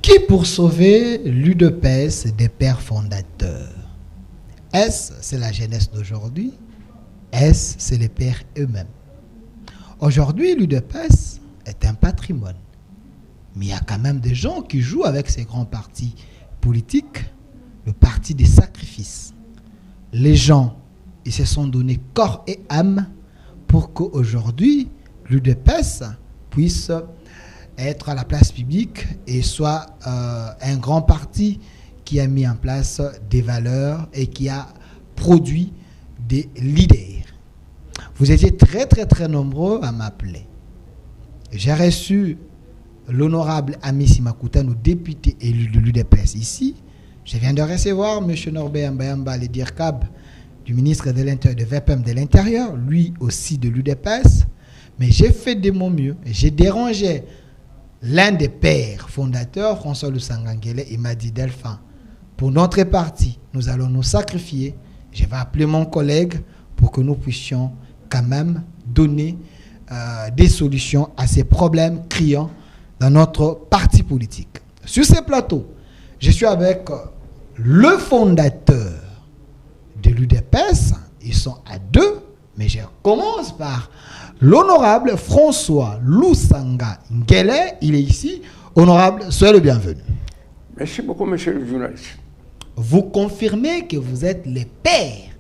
Qui pour sauver l'UDPS des pères fondateurs? Est-ce c'est la jeunesse d'aujourd'hui? Est-ce c'est les pères eux-mêmes? Aujourd'hui, l'UDPS est un patrimoine. Mais il y a quand même des gens qui jouent avec ces grands partis politiques, le parti des sacrifices. Les gens, ils se sont donné corps et âme pour qu'aujourd'hui, l'UDPS puisse être à la place publique et soit un grand parti qui a mis en place des valeurs et qui a produit des leaders. Vous étiez très très très nombreux à m'appeler. J'ai reçu l'honorable Amissi Makutano, député élu de l'UDPS ici. Je viens de recevoir M. Norbert Mbayamba, le DIRCAB du ministre de l'Intérieur, de VPM de l'Intérieur, lui aussi de l'UDPS. Mais j'ai fait de mon mieux. J'ai dérangé l'un des pères fondateurs, François Lusangangele. Il m'a dit: Delphin, pour notre parti, nous allons nous sacrifier. Je vais appeler mon collègue pour que nous puissions quand même donner des solutions à ces problèmes criants dans notre parti politique. Sur ces plateaux, je suis avec le fondateur de l'UDPS. Ils sont à deux, mais je commence par l'honorable François Lusanga Ngele. Il est ici. Honorable, soyez le bienvenu. Merci beaucoup, monsieur le journaliste. Vous confirmez que vous êtes les pères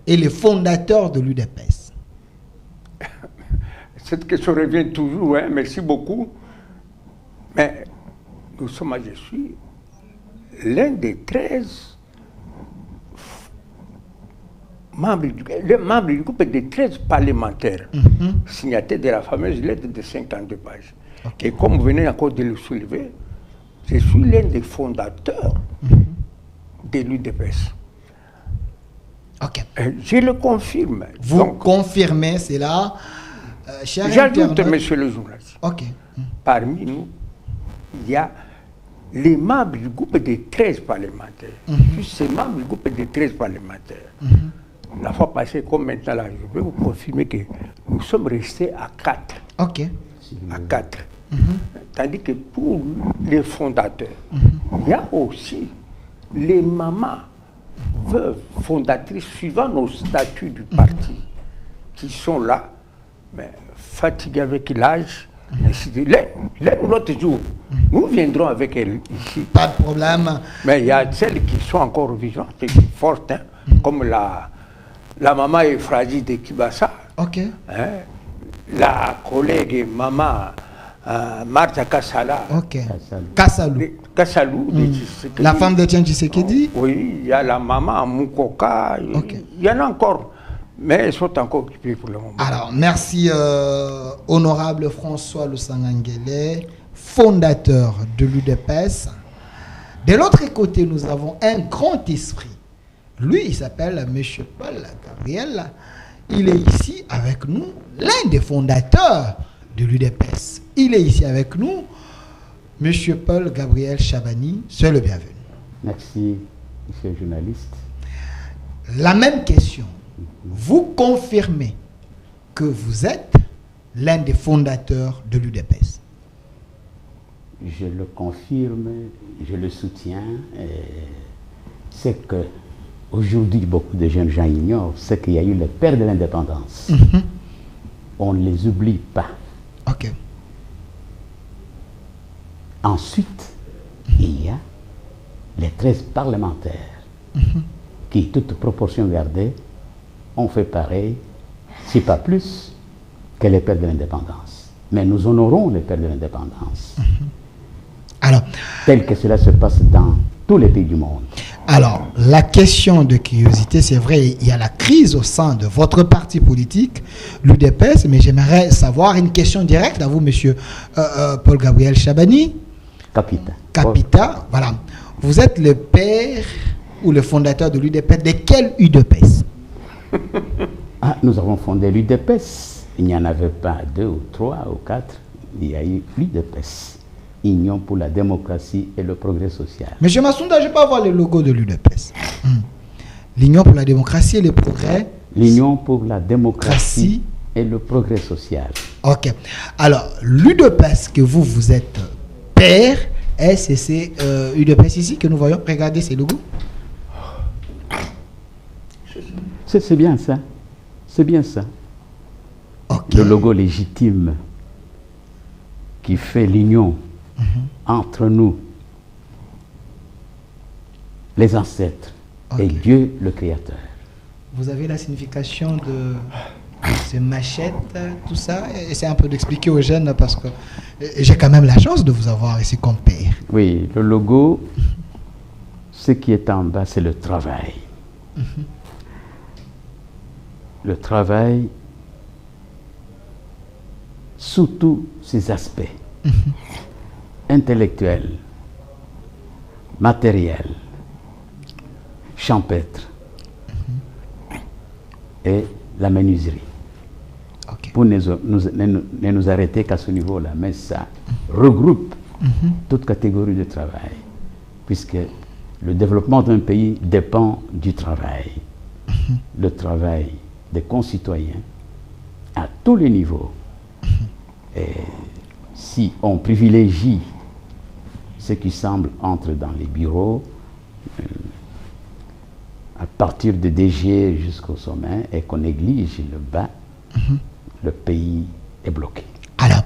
et les fondateurs de l'UDPS? Cette question revient toujours, hein, merci beaucoup. Mais nous sommes, je suis l'un des 13 membres du groupe des 13 parlementaires signataires de la fameuse lettre de 52 pages. Okay. Et comme vous venez encore de le soulever, je suis l'un des fondateurs de l'UDPS. Ok. Je le confirme. Vous donc, confirmez cela, j'ajoute, monsieur le journaliste. Ok. Parmi nous, il y a les membres du groupe des 13 parlementaires. Tous ces membres du groupe des 13 parlementaires. La fois passée, comme maintenant, là, je peux vous confirmer que nous sommes restés à 4. Ok. À 4. Tandis que pour les fondateurs, il y a aussi les mamans, veuves, fondatrices, suivant nos statuts du parti, qui sont là, mais fatiguées avec l'âge. L'autre jour, nous viendrons avec elles ici. Pas de problème. Mais il y a celles qui sont encore vivantes et fortes, hein, comme la maman Efradi de Kibassa. Ok. Hein, la collègue maman Martha Kassala. Ok. Kassalou. La femme de Tian Tshisekedi. Oui, il y a la maman Moukoka. Okay. Il y en a encore. Mais elles sont encore occupées pour le moment. Alors, merci, honorable François Lusanga Ngele, fondateur de l'UDPS. De l'autre côté, nous avons un grand esprit. Lui, il s'appelle M. Paul Gabriel. Il est ici avec nous, l'un des fondateurs de l'UDPS. Il est ici avec nous, M. Paul Gabriel Chabani. Soyez le bienvenu. Merci, monsieur le journaliste. La même question. Vous confirmez que vous êtes l'un des fondateurs de l'UDPS? Je le confirme, je le soutiens. C'est que aujourd'hui, beaucoup de jeunes gens ignorent, c'est qu'il y a eu les pères de l'indépendance. On ne les oublie pas. Ok. Ensuite, il y a les 13 parlementaires qui, toute proportion gardée, ont fait pareil, si pas plus, que les pères de l'indépendance. Mais nous honorons les pères de l'indépendance. Alors, tel que cela se passe dans tous les pays du monde. Alors, la question de curiosité, c'est vrai, il y a la crise au sein de votre parti politique, l'UDPS, mais j'aimerais savoir une question directe à vous, monsieur Paul Gabriel Chabani. Capita, voilà. Vous êtes le père ou le fondateur de l'UDPS. De quel UDPS? Nous avons fondé l'UDPS. Il n'y en avait pas 2 ou 3 ou 4. Il y a eu l'UDPS. Union pour la démocratie et le progrès social. Monsieur Massounda, je peux avoir le logo de l'UDPS. L'Union pour la démocratie et le progrès. L'Union pour la démocratie et le progrès social. Ok. Alors, l'UDPS que vous êtes père, S et c'est UDPS ici que nous voyons. Regardez ces logos. C'est bien ça. C'est bien ça. Ok. Le logo légitime qui fait l'union entre nous, les ancêtres, et Dieu le Créateur. Vous avez la signification de ces machettes, tout ça. Essayez un peu d'expliquer aux jeunes parce que j'ai quand même la chance de vous avoir ici comme père. Oui, le logo, ce qui est en bas, c'est le travail. Le travail sous tous ses aspects, intellectuels, matériels, champêtres et la menuiserie. Pour ne nous arrêter qu'à ce niveau-là, mais ça regroupe toute catégorie de travail, puisque le développement d'un pays dépend du travail. Le travail des concitoyens à tous les niveaux. Et si on privilégie ce qui semble entrer dans les bureaux, à partir de DG jusqu'au sommet, et qu'on néglige le bas, le pays est bloqué. Alors,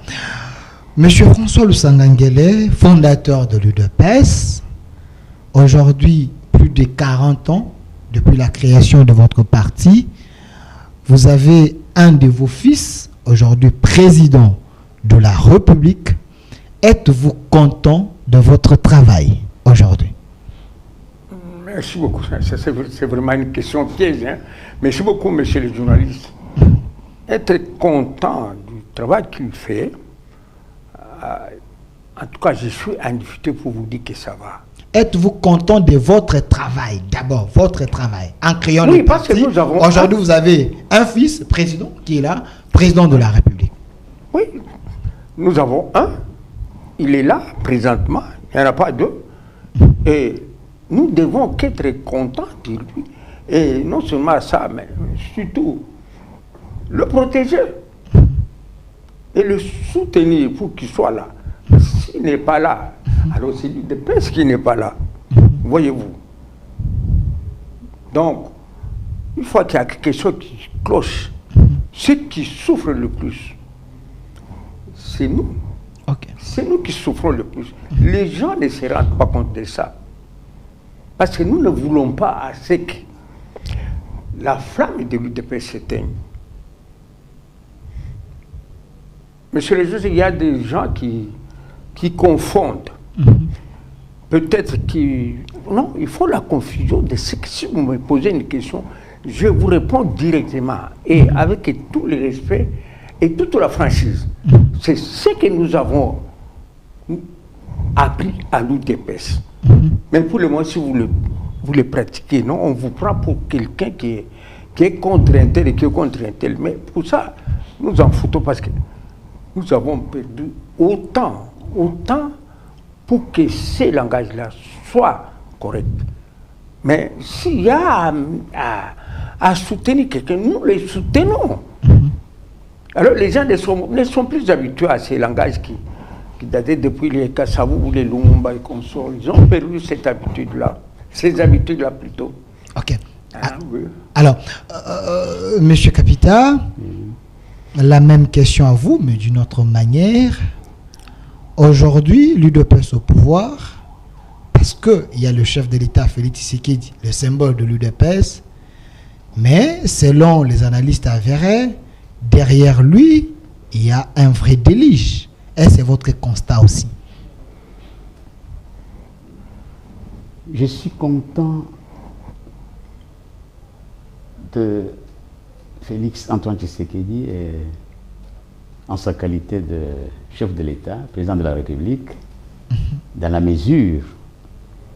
M. François Lusangangele, fondateur de l'UDPS, aujourd'hui, plus de 40 ans depuis la création de votre parti, vous avez un de vos fils, aujourd'hui président de la République. Êtes-vous content de votre travail aujourd'hui? Merci beaucoup. C'est vraiment une question piège. Hein? Merci beaucoup, monsieur le journaliste. Être content du travail qu'il fait, en tout cas, je suis en difficulté pour vous dire que ça va. Êtes-vous content de votre travail, d'abord, votre travail, en créant le parce parti? Que nous avons... Aujourd'hui, vous avez un fils, président, qui est là, président de la République. Oui, nous avons un. Il est là, présentement. Il n'y en a pas deux. Et nous devons qu'être contents de lui. Et non seulement ça, mais surtout le protéger. Et le soutenir pour qu'il soit là. S'il n'est pas là, alors c'est l'UDPS qui n'est pas là. Voyez-vous. Donc, une fois qu'il y a quelque chose qui cloche, ceux qui souffrent le plus, c'est nous. C'est nous qui souffrons le plus. Les gens ne se rendent pas compte de ça. Parce que nous ne voulons pas assez que la flamme de l'UDPS s'éteigne. Monsieur le juge, il y a des gens qui confondent. Peut-être qu'ils... Non, il faut la confusion de ce que si vous me posez une question, je vous réponds directement et avec tout le respect et toute la franchise. C'est ce que nous avons appris à l'UDPS. Mais pour le moment, si vous le pratiquez, non, on vous prend pour quelqu'un qui est contre un tel et qui est contre un tel. Mais pour ça, nous en foutons parce que nous avons perdu autant pour que ces langages-là soient corrects. Mais s'il y a à soutenir quelqu'un, nous les soutenons. Alors les gens ne sont plus habitués à ces langages qui dataient depuis les Kassavou ou les Lumumba et consorts. Ils ont perdu cette habitude-là, ces habitudes-là plutôt. Ok. Oui. Alors, Monsieur Kapita, la même question à vous, mais d'une autre manière. Aujourd'hui, l'UDPS au pouvoir, parce qu'il y a le chef de l'État, Félix Tshisekedi, le symbole de l'UDPS, mais selon les analystes avérés, derrière lui, il y a un vrai délige. Et c'est votre constat aussi? Je suis content de Félix Antoine Tshisekedi en sa qualité de chef de l'État, président de la République, dans la mesure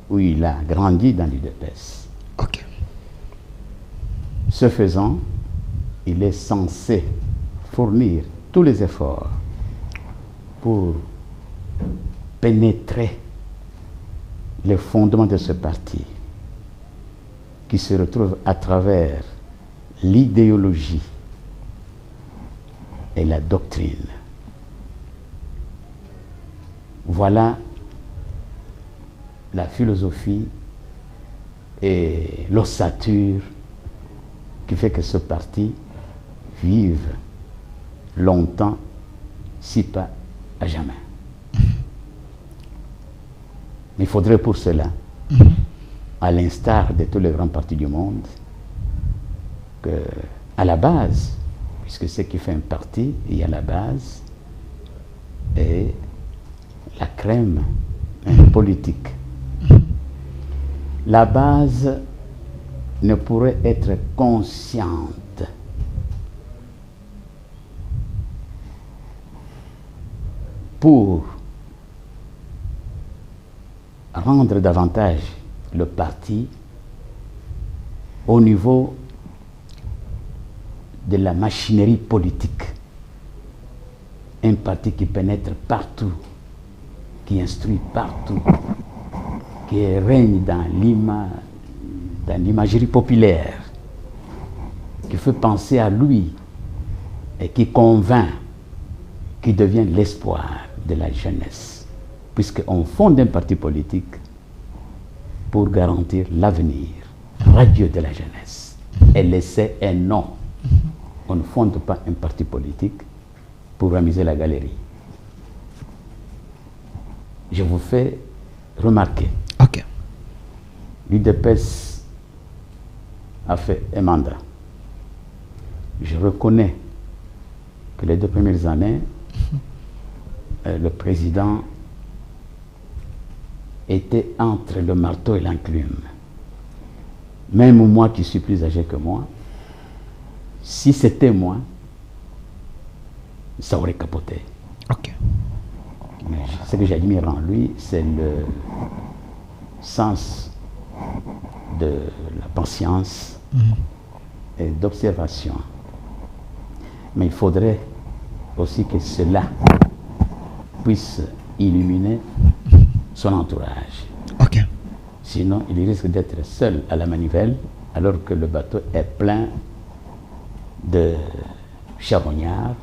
où il a grandi dans l'UDPS. Ok. Ce faisant, il est censé fournir tous les efforts pour pénétrer les fondements de ce parti qui se retrouve à travers l'idéologie et la doctrine. Voilà la philosophie et l'ossature qui fait que ce parti vive longtemps, si pas à jamais. Mais il faudrait pour cela, à l'instar de tous les grands partis du monde, que à la base, puisque ce qui fait un parti, il y a la base et la crème politique. La base ne pourrait être consciente pour rendre davantage le parti au niveau de la machinerie politique. Un parti qui pénètre partout, qui instruit partout, qui règne dans l'imagerie populaire, qui fait penser à lui et qui convainc, qui devient l'espoir de la jeunesse. Puisqu'on fonde un parti politique pour garantir l'avenir radieux de la jeunesse et laisser un nom. On ne fonde pas un parti politique pour amuser la galerie. Je vous fais remarquer. Ok. L'UDPS a fait un mandat. Je reconnais que les 2 premières années, le président était entre le marteau et l'enclume. Même moi qui suis plus âgé que moi, si c'était moi, ça aurait capoté. Ok. Mais ce que j'admire en lui, c'est le sens de la patience et d'observation. Mais il faudrait aussi que cela puisse illuminer son entourage. Ok. Sinon, il risque d'être seul à la manivelle alors que le bateau est plein de charognards,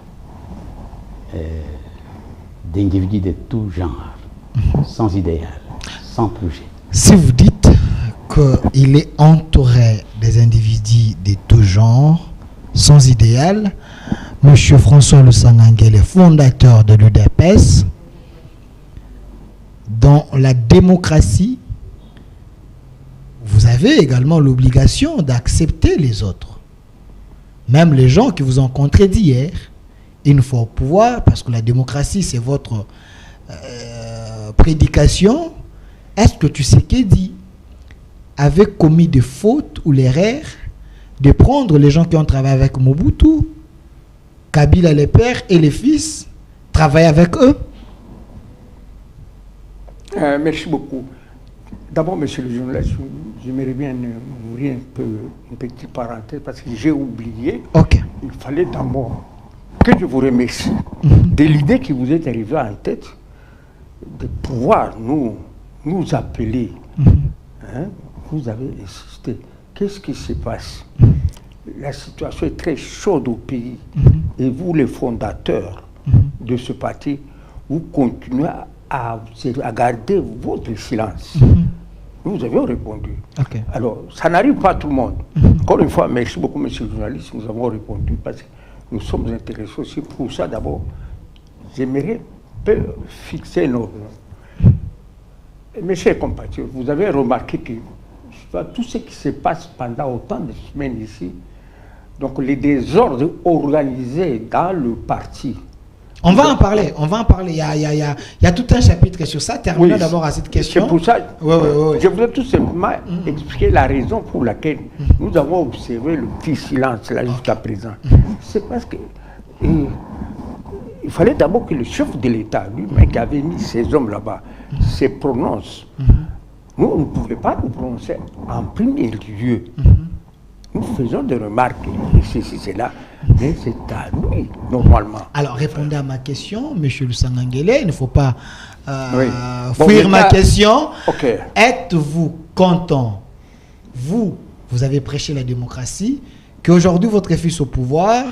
d'individus de tout genre, sans idéal, sans projet. Si vous dites qu'il est entouré des individus de tout genre, sans idéal, M. François Lusanga Nguele, fondateur de l'UDPS, dans la démocratie, vous avez également l'obligation d'accepter les autres. Même les gens qui vous ont contredit hier, il faut pouvoir, parce que la démocratie, c'est votre prédication. Est-ce que tu sais qui dit avait commis des fautes ou l'erreur de prendre les gens qui ont travaillé avec Mobutu, Kabila les pères et les fils, travailler avec eux? Merci beaucoup. D'abord, monsieur le journaliste, j'aimerais bien ouvrir une petite parenthèse parce que j'ai oublié. Ok. Il fallait d'abord que je vous remercie de l'idée qui vous est arrivée en tête de pouvoir nous appeler. Hein? Vous avez insisté. Qu'est-ce qui se passe? La situation est très chaude au pays. Et vous, les fondateurs de ce parti, vous continuez à garder votre silence. Vous avez répondu. Okay. Alors, ça n'arrive pas à tout le monde. Encore une fois, merci beaucoup, monsieur le journaliste, nous avons répondu parce que nous sommes intéressés aussi pour ça. D'abord, j'aimerais fixer nos... Mes chers compatriotes, vous avez remarqué que tout ce qui se passe pendant autant de semaines ici, donc les désordres organisés dans le parti. On va en parler, Il y a tout un chapitre sur ça. Terminons d'abord à cette question. C'est pour ça que je voudrais tout simplement expliquer la raison pour laquelle nous avons observé le petit silence là jusqu'à présent. C'est parce que il fallait d'abord que le chef de l'État, lui-même qui avait mis ces hommes là-bas, se prononce. Nous, on ne pouvait pas nous prononcer en premier lieu. Nous faisons des remarques, et ceci, c'est là, mais c'est à lui, normalement. Alors, répondez à ma question, M. Lusanga Nguele, il ne faut pas fuir ma question. Okay. Êtes-vous content, vous avez prêché la démocratie, qu'aujourd'hui votre fils au pouvoir,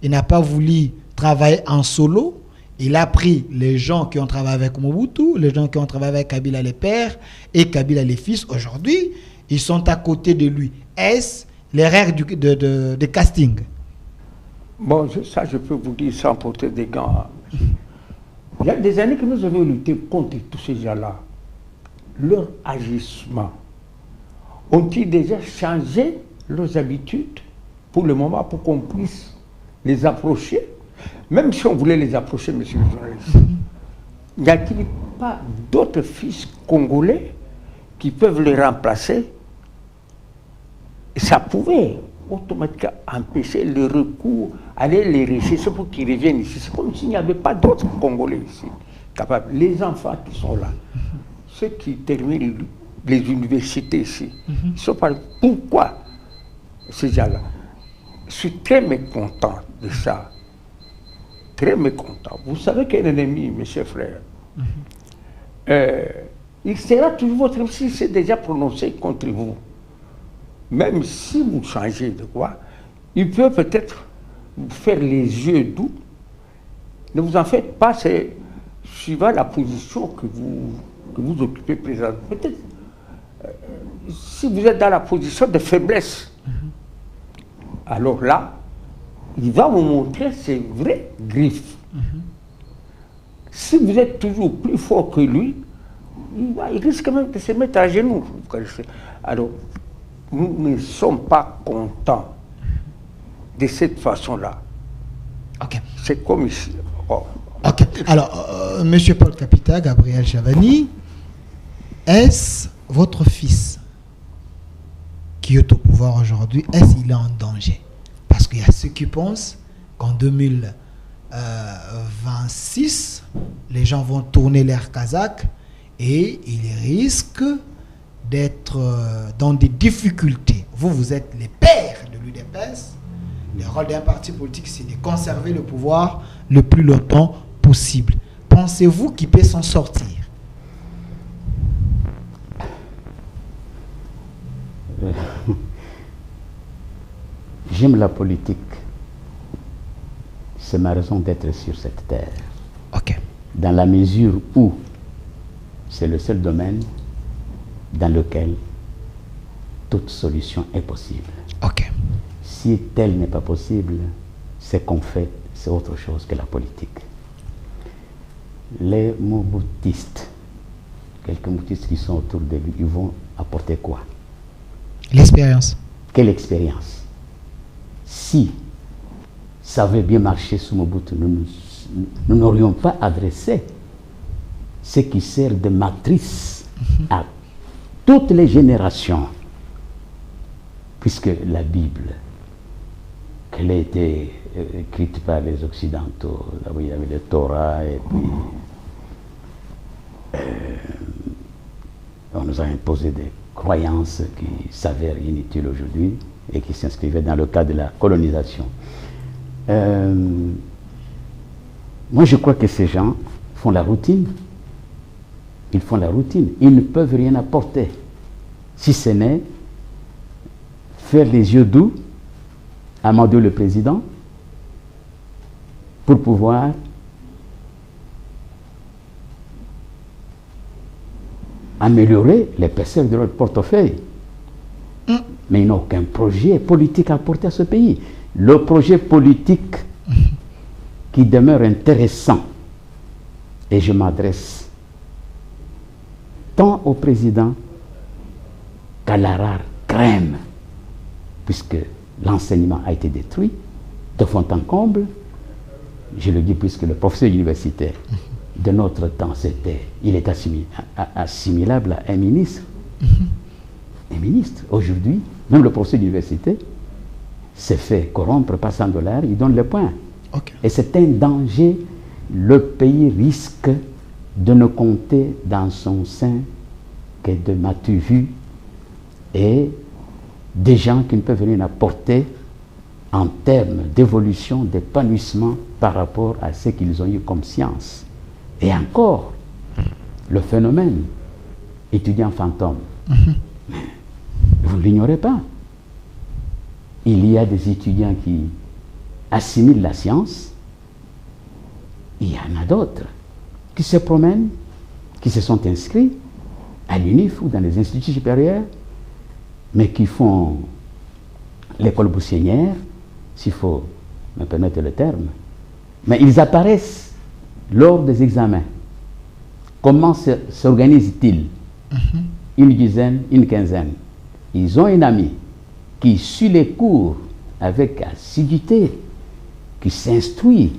il n'a pas voulu travailler en solo, Il a pris les gens qui ont travaillé avec Mobutu, les gens qui ont travaillé avec Kabila les pères et Kabila les fils. Aujourd'hui, ils sont à côté de lui. Est-ce l'erreur de casting? Bon, ça, je peux vous dire sans porter des gants. Il y a des années que nous avons lutté contre tous ces gens-là. Leur agissement. Ont-ils déjà changé leurs habitudes pour le moment, pour qu'on puisse les approcher? Même si on voulait les approcher, monsieur le journaliste, n'y a-t-il pas d'autres fils congolais qui peuvent les remplacer? Et ça pouvait automatiquement empêcher le recours, aller les rechercher pour qu'ils reviennent ici. C'est comme s'il n'y avait pas d'autres Congolais ici capables. Les enfants qui sont là, ceux qui terminent les universités ici, ils sont pas. Pourquoi ces gens-là? Je suis très mécontent de ça. Très mécontent. Vous savez qu'un ennemi, mes chers frères, il sera toujours votre ennemi s'il s'est déjà prononcé contre vous. Même si vous changez de quoi, il peut peut-être vous faire les yeux doux. Ne vous en faites pas, c'est suivant la position que vous occupez présentement. Peut-être, si vous êtes dans la position de faiblesse, alors là, il va vous montrer ses vraies griffes. Si vous êtes toujours plus fort que lui, il risque même de se mettre à genoux. Vous connaissez. Alors, nous ne sommes pas contents de cette façon-là. Ok. C'est comme ici. Oh. Ok. Alors, Monsieur Paul Kapita, Gabriel Chavani, est-ce votre fils qui est au pouvoir aujourd'hui, est-ce qu'il est en danger? Parce qu'il y a ceux qui pensent qu'en 2026, les gens vont tourner l'air kazakh et ils risquent d'être dans des difficultés. Vous êtes les pères de l'UDPS. Le rôle d'un parti politique, c'est de conserver le pouvoir le plus longtemps possible. Pensez-vous qu'il peut s'en sortir? J'aime la politique. C'est ma raison d'être sur cette terre. Ok. Dans la mesure où c'est le seul domaine dans lequel toute solution est possible. Ok. Si tel n'est pas possible, ce qu'on fait, c'est autre chose que la politique. Les mobutistes, quelques mobutistes qui sont autour de lui, ils vont apporter quoi? L'expérience. Quelle expérience? Si ça avait bien marché sous Mobutu, nous n'aurions pas adressé ce qui sert de matrice à toutes les générations, puisque la Bible, qu'elle a été écrite par les Occidentaux, là où il y avait le Torah, et puis on nous a imposé des croyances qui s'avèrent inutiles aujourd'hui et qui s'inscrivaient dans le cadre de la colonisation. Moi, je crois que ces gens font la routine. Ils font la routine. Ils ne peuvent rien apporter, si ce n'est faire les yeux doux à Amadou le président pour pouvoir améliorer les percées de leur portefeuille. Mais ils n'ont aucun projet politique à apporter à ce pays. Le projet politique qui demeure intéressant, et je m'adresse tant au président qu'à la rare crème, puisque l'enseignement a été détruit de fond en comble. Je le dis puisque le professeur universitaire de notre temps, il est assimilable à un ministre. Un ministre, aujourd'hui, même le professeur d'université s'est fait corrompre par $100, il donne le point. Okay. Et c'est un danger. Le pays risque de ne compter dans son sein que de matu-vus et des gens qui ne peuvent rien apporter en termes d'évolution, d'épanouissement par rapport à ce qu'ils ont eu comme science. Et encore, le phénomène étudiant fantôme, vous ne l'ignorez pas. Il y a des étudiants qui assimilent la science il y en a d'autres qui se promènent, qui se sont inscrits à l'UNIF ou dans les instituts supérieurs, mais qui font l'école boussinière, s'il faut me permettre le terme. Mais ils apparaissent lors des examens. Comment s'organisent-ils? Une dizaine, une quinzaine. Ils ont un ami qui suit les cours avec assiduité, qui s'instruit,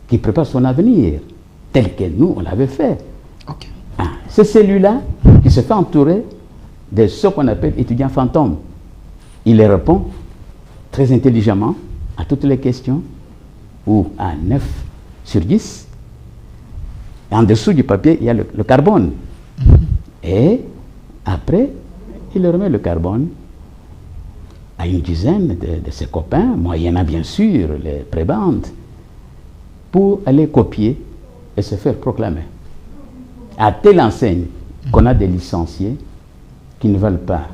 qui prépare son avenir, tel que nous, on l'avait fait. Ok. Ah, c'est celui-là qui se fait entourer de ce qu'on appelle étudiants fantômes. Il les répond très intelligemment à toutes les questions, ou à 9 sur 10. Et en dessous du papier, il y a le carbone. Et après, il remet le carbone à une dizaine de ses copains, moyennant bien sûr les prébendes, pour aller copier et se faire proclamer. À telle enseigne qu'on a des licenciés qui ne veulent pas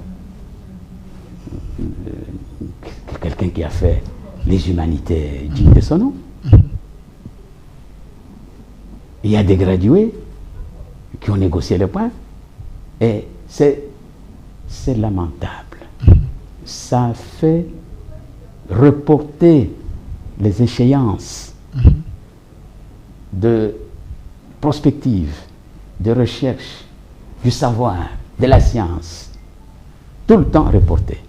quelqu'un qui a fait les humanités dignes de son nom. Il y a des gradués qui ont négocié le point et c'est lamentable. Ça fait reporter les échéances de prospective, de recherche, du savoir, de la science, tout le temps reporté.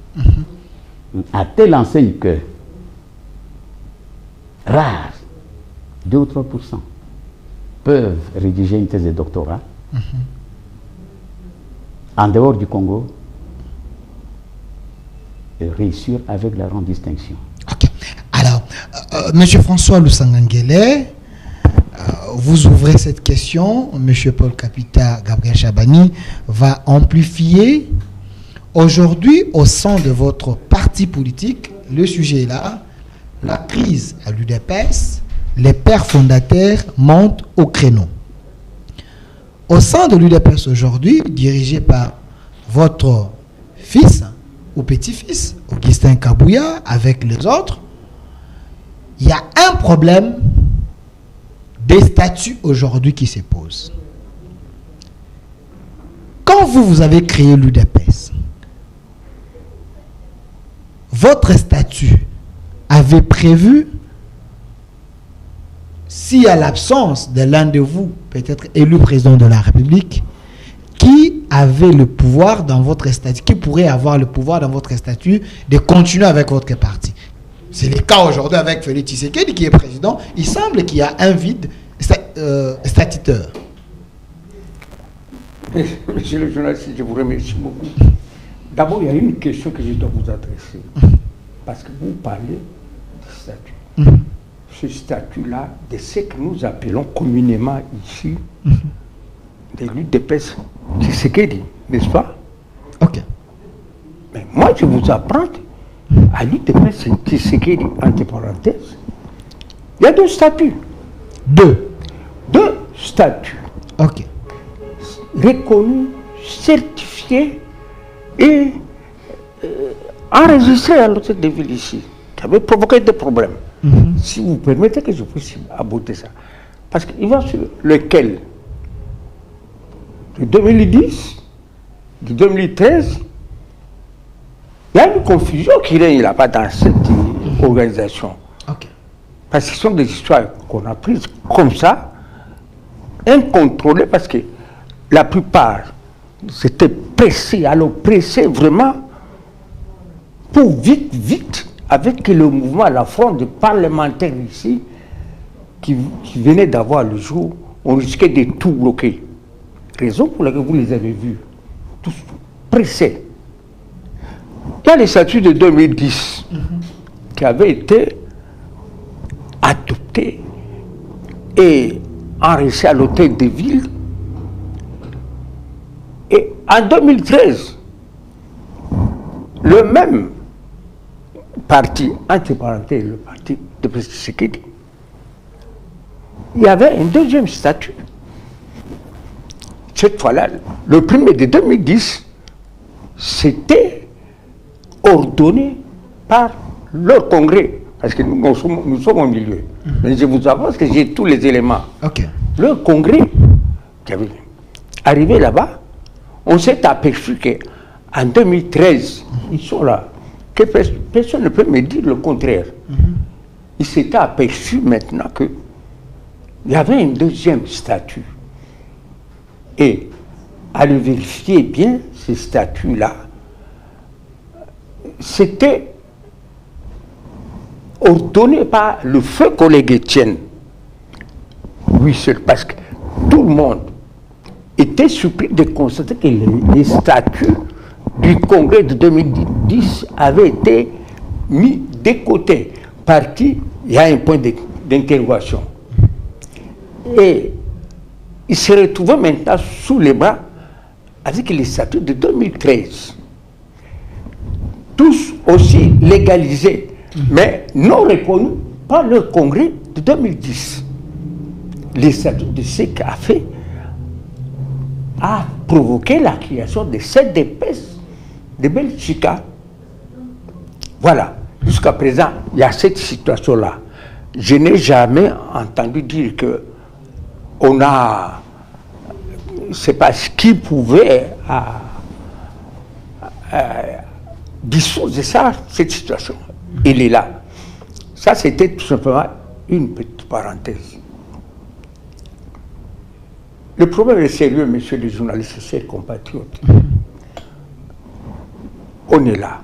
À telle enseigne que rares, 2 ou 3% peuvent rédiger une thèse de doctorat en dehors du Congo et réussir avec la grande distinction. Ok. Alors, Monsieur François Lusangangele, vous ouvrez cette question. Monsieur Paul Kapita Gabriel Chabani va amplifier. Aujourd'hui, au sein de votre parti politique, le sujet est là. La crise à l'UDPS, les pères fondateurs montent au créneau. Au sein de l'UDPS aujourd'hui, dirigé par votre fils ou petit-fils, Augustin Kabouya, avec les autres, il y a un problème des statuts aujourd'hui qui se pose. Quand vous avez créé l'UDPS, votre statut avait prévu, si à l'absence de l'un de vous, peut-être élu président de la République, qui avait le pouvoir dans votre statut, qui pourrait avoir le pouvoir dans votre statut de continuer avec votre parti. C'est le cas aujourd'hui avec Félix Tshisekedi qui est président. Il semble qu'il y a un vide statutaire. Monsieur le journaliste, je vous remercie beaucoup. D'abord, il y a une question que je dois vous adresser. Parce que vous parlez de statut. Ce statut-là, de ce que nous appelons communément ici, de l'UDPS Tshisekedi, n'est-ce pas? Ok. Mais moi, je vous apprends à l'UDPS Tshisekedi, entre parenthèses, il y a 2 statuts. 2 statuts. Ok. Reconnus, certifiés et enregistrés à l'hôtel de ville ici, qui avait provoqué des problèmes. Si vous permettez que je puisse aborder ça. Parce qu'il va sur lequel, de 2010, de 2013, il y a une confusion qui règne là-bas dans cette organisation. Ok. Parce que ce sont des histoires qu'on a prises comme ça, incontrôlées, parce que la plupart s'étaient pressés, alors pressés vraiment, pour vite, avec le mouvement, la fronde parlementaire ici, qui venait d'avoir le jour, on risquait de tout bloquer. Raison pour laquelle vous les avez vus, tous pressés. Il y a les statuts de 2010 qui avaient été adoptés et enregistrés à l'hôtel de ville. Et en 2013, le même parti, entre parenthèses, le parti de M. Tshisekedi, il y avait un deuxième statut. Cette fois-là, le premier de 2010, c'était ordonné par leur congrès, parce que nous sommes au milieu. Mais je vous avance que j'ai tous les éléments. Ok. Le congrès qui avait arrivé là-bas, on s'est aperçu qu'en 2013, ils sont là, que personne ne peut me dire le contraire. Il s'était aperçu maintenant qu'il y avait un deuxième statut. Et à le vérifier bien, ces statuts-là, c'était ordonné par le feu collègue Étienne. Oui, seul, parce que tout le monde était surpris de constater que les statuts du congrès de 2010 avaient été mis de côté. Par qui il y a un point d'interrogation. Et il se retrouvait maintenant sous les bras avec les statuts de 2013. Tous aussi légalisés, mais non reconnus par le congrès de 2010. Les statuts de ce qu'a fait a provoqué la création de cette épaisse de Belgica. Voilà. Jusqu'à présent, il y a cette situation-là. Je n'ai jamais entendu dire que on a, c'est parce qu'il pouvait dissoudre ça, cette situation. Il est là. Ça, c'était tout simplement une petite parenthèse. Le problème est sérieux, messieurs les journalistes, chers compatriotes. On est là.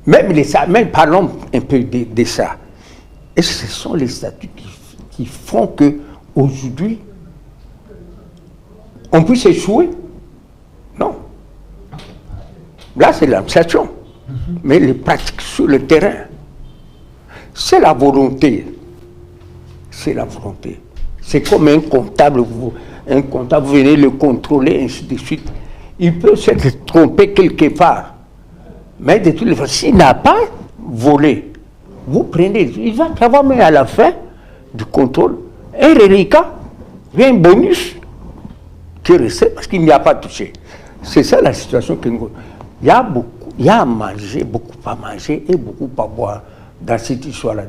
Même parlons un peu de ça. Et ce sont les statuts qui font que aujourd'hui on puisse échouer. Non. Là, c'est l'administration. Mais les pratiques sur le terrain, c'est la volonté. C'est la volonté. C'est comme un comptable, vous venez le contrôler, ainsi de suite. Il peut s'être trompé quelque part. Mais de toutes les façons, s'il n'a pas volé, vous prenez, il va avoir mais à la fin du contrôle un reliquat, un bonus qui reste parce qu'il n'y a pas touché. C'est ça la situation que nous. Il y a à manger, beaucoup à manger et beaucoup à boire dans cette histoire-là.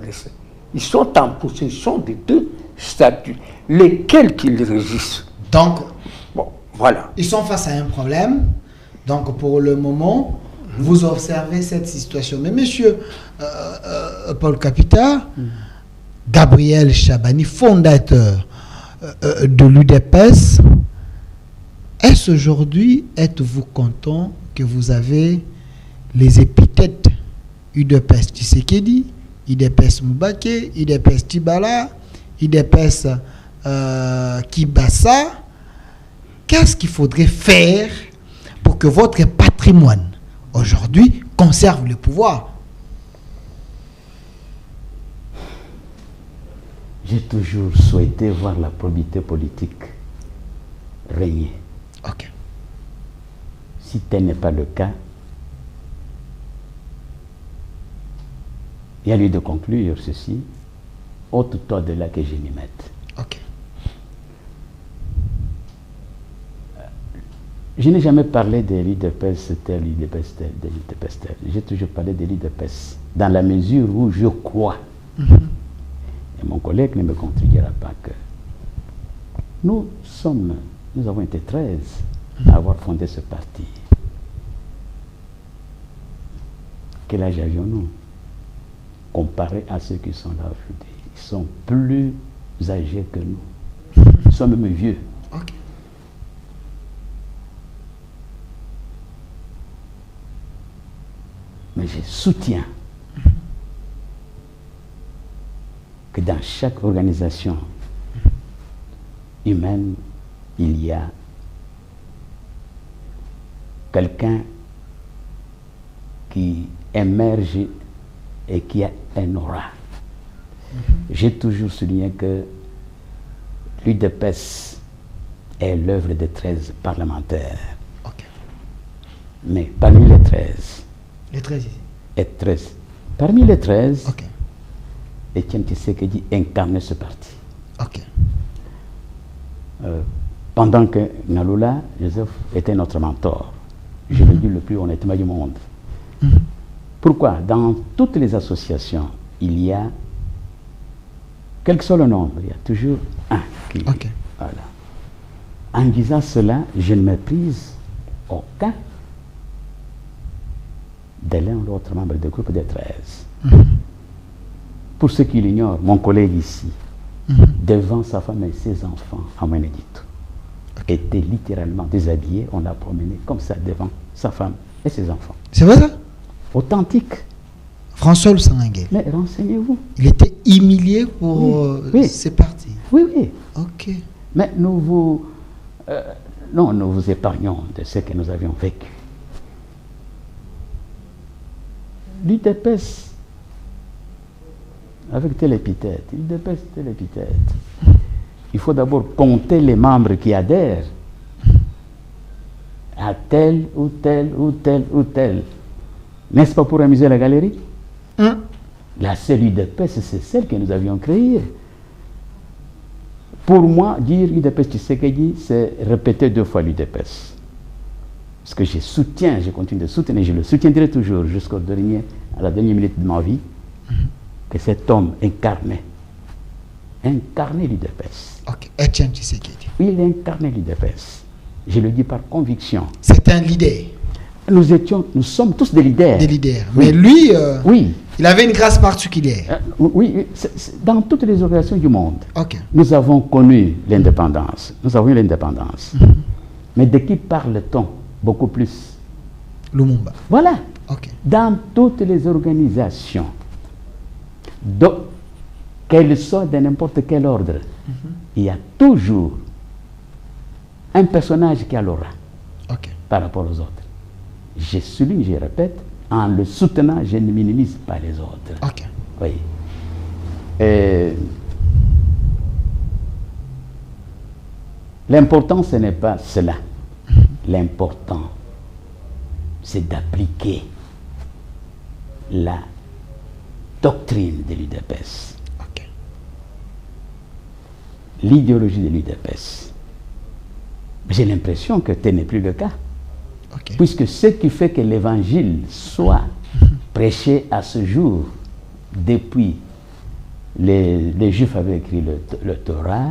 Ils sont en possession de deux statuts, lesquels qu'ils régissent. Donc, bon, voilà. Ils sont face à un problème. Donc, pour le moment, vous observez cette situation. Mais monsieur Paul Capita, Gabriel Chabani, fondateur de l'UDPS, est-ce aujourd'hui, êtes-vous content que vous avez les épithètes UDPS Tshisekedi, UDPS Moubake, UDPS Tibala, UDPS Kibasa? Qu'est-ce qu'il faudrait faire pour que votre patrimoine aujourd'hui conserve le pouvoir? J'ai toujours souhaité voir la probité politique régner. Ok. Si tel n'est pas le cas, il y a lieu de conclure ceci au tout au-delà que je m'y mette. Ok. Je n'ai jamais parlé de l'UDPS tel, l'UDPS tel, de l'UDPS tel. J'ai toujours parlé de l'UDPS dans la mesure où je crois. Et mon collègue ne me contrediira pas que nous avons été 13 à avoir fondé ce parti. Quel âge avions-nous comparé à ceux qui sont là aujourd'hui? Ils sont plus âgés que nous. Ils sont même vieux. Ok. Mais je soutiens que dans chaque organisation humaine, il y a quelqu'un qui émerge et qui a un aura. J'ai toujours souligné que l'UDPS est l'œuvre de 13 parlementaires. Ok. Mais parmi les 13, Les 13 ici. et 13. Parmi les 13, Ok. Étienne Tshisekedi incarnait ce parti. Ok. Pendant que Naloula, Joseph, était notre mentor. Je le dis le plus honnêtement du monde. Pourquoi? Dans toutes les associations, il y a, quel que soit le nombre, il y a toujours un qui... Ok. Voilà. En disant cela, je ne méprise aucun de l'un ou l'autre membre du groupe des 13. Pour ceux qui l'ignorent, mon collègue ici, devant sa femme et ses enfants, à Monédito, était littéralement déshabillé. On l'a promené comme ça devant sa femme et ses enfants. C'est vrai ça? Authentique. François Lusangangué. Mais renseignez-vous. Il était humilié pour Oui. ses partis. Oui, oui. Ok. Mais nous vous épargnons de ce que nous avions vécu. L'UDPS, avec telle épithète, l'UDPS, telle épithète. Il faut d'abord compter les membres qui adhèrent à tel ou tel ou tel ou tel. N'est-ce pas pour amuser la galerie? La seule UDPS, c'est celle que nous avions créée. Pour moi, dire UDPS Tshisekedi, c'est répéter 2 fois l'UDPS. Parce que je continue de soutenir, je le soutiendrai toujours jusqu'à la dernière minute de ma vie, que cet homme incarnait l'UDPS. Ok. Etienne Tshisekedi. Il incarnait l'UDPS. Je le dis par conviction. C'est un leader. Nous sommes tous des leaders. Des leaders. Oui. Mais lui, Oui. il avait une grâce particulière. Oui, dans toutes les organisations du monde, Ok. nous avons connu l'indépendance. Nous avons eu l'indépendance. Mais de qui parle-t-on beaucoup plus? Lumumba. Voilà. Ok. Dans toutes les organisations, qu'elles soient de n'importe quel ordre, il y a toujours un personnage qui a l'aura Ok. par rapport aux autres. Je souligne, je répète, en le soutenant, je ne minimise pas les autres. Ok. Oui. L'important, ce n'est pas cela. L'important, c'est d'appliquer la doctrine de l'UDPS, Ok. l'idéologie de l'UDPS. J'ai l'impression que tel n'est plus le cas. Ok. Puisque ce qui fait que l'évangile soit prêché à ce jour, depuis les Juifs avaient écrit le Torah,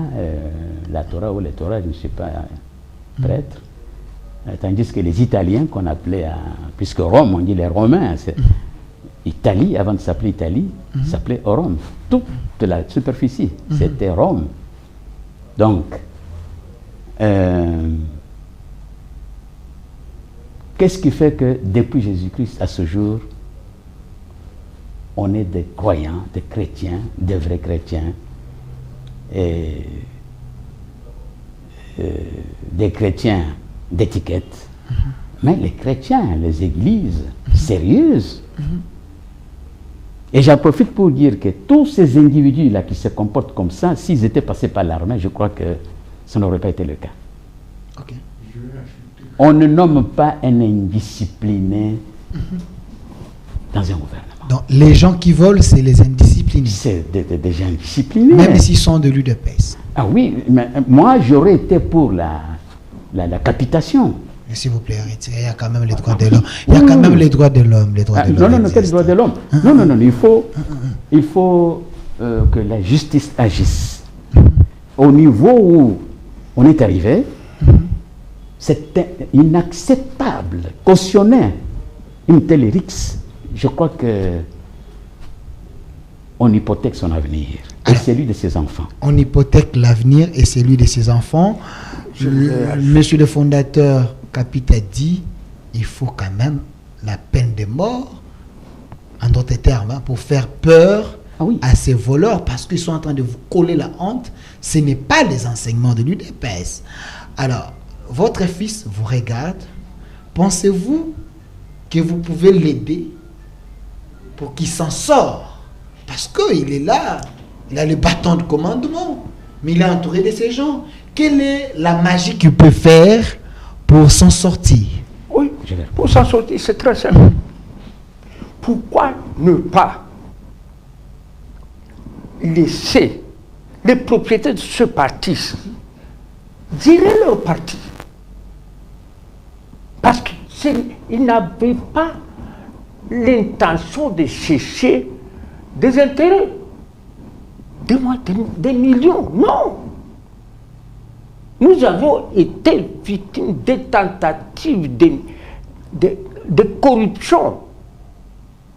la Torah ou le Torah, je ne suis pas prêtre, tandis que les Italiens qu'on appelait, puisque Rome, on dit les Romains, Italie, avant de s'appeler Italie, s'appelait Rome. Toute la superficie, c'était Rome. Donc, qu'est-ce qui fait que depuis Jésus-Christ à ce jour, on est des croyants, des chrétiens, des vrais chrétiens, et des chrétiens d'étiquette, mais les chrétiens, les églises sérieuses. Et j'en profite pour dire que tous ces individus-là qui se comportent comme ça, s'ils étaient passés par l'armée, je crois que ça n'aurait pas été le cas. Ok. On ne nomme pas un indiscipliné dans un gouvernement. Donc, les gens qui volent, c'est les indisciplinés. C'est des gens disciplinés. Même s'ils sont de l'UDPS. Ah oui, mais moi j'aurais été pour la capitation. Mais s'il vous plaît, arrêtez. Il y a quand même les droits de l'homme. Il y a quand même les droits de l'homme. Les droits de l'homme. Non, quel droit de l'homme? Non, il faut que la justice agisse. Au niveau où on est arrivé, c'est inacceptable. Cautionner une telle rixe, je crois que on hypothèque son avenir et celui de ses enfants. On hypothèque l'avenir et celui de ses enfants. Monsieur le fondateur Kapita dit il faut quand même la peine de mort, en d'autres termes, pour faire peur à ces voleurs, parce qu'ils sont en train de vous coller la honte. Ce n'est pas les enseignements de l'UDPS. Alors, votre fils vous regarde. Pensez-vous que vous pouvez l'aider pour qu'il s'en sorte? Parce qu'il est là, il a le bâton de commandement, mais il est entouré de ces gens. Quelle est la magie qu'il peut faire pour s'en sortir? Oui, pour s'en sortir, c'est très simple. Pourquoi ne pas laisser les propriétaires de ce parti gérer leur parti? Parce qu'ils n'avaient pas l'intention de chercher des intérêts. Des millions. Non. Nous avons été victimes des tentatives de corruption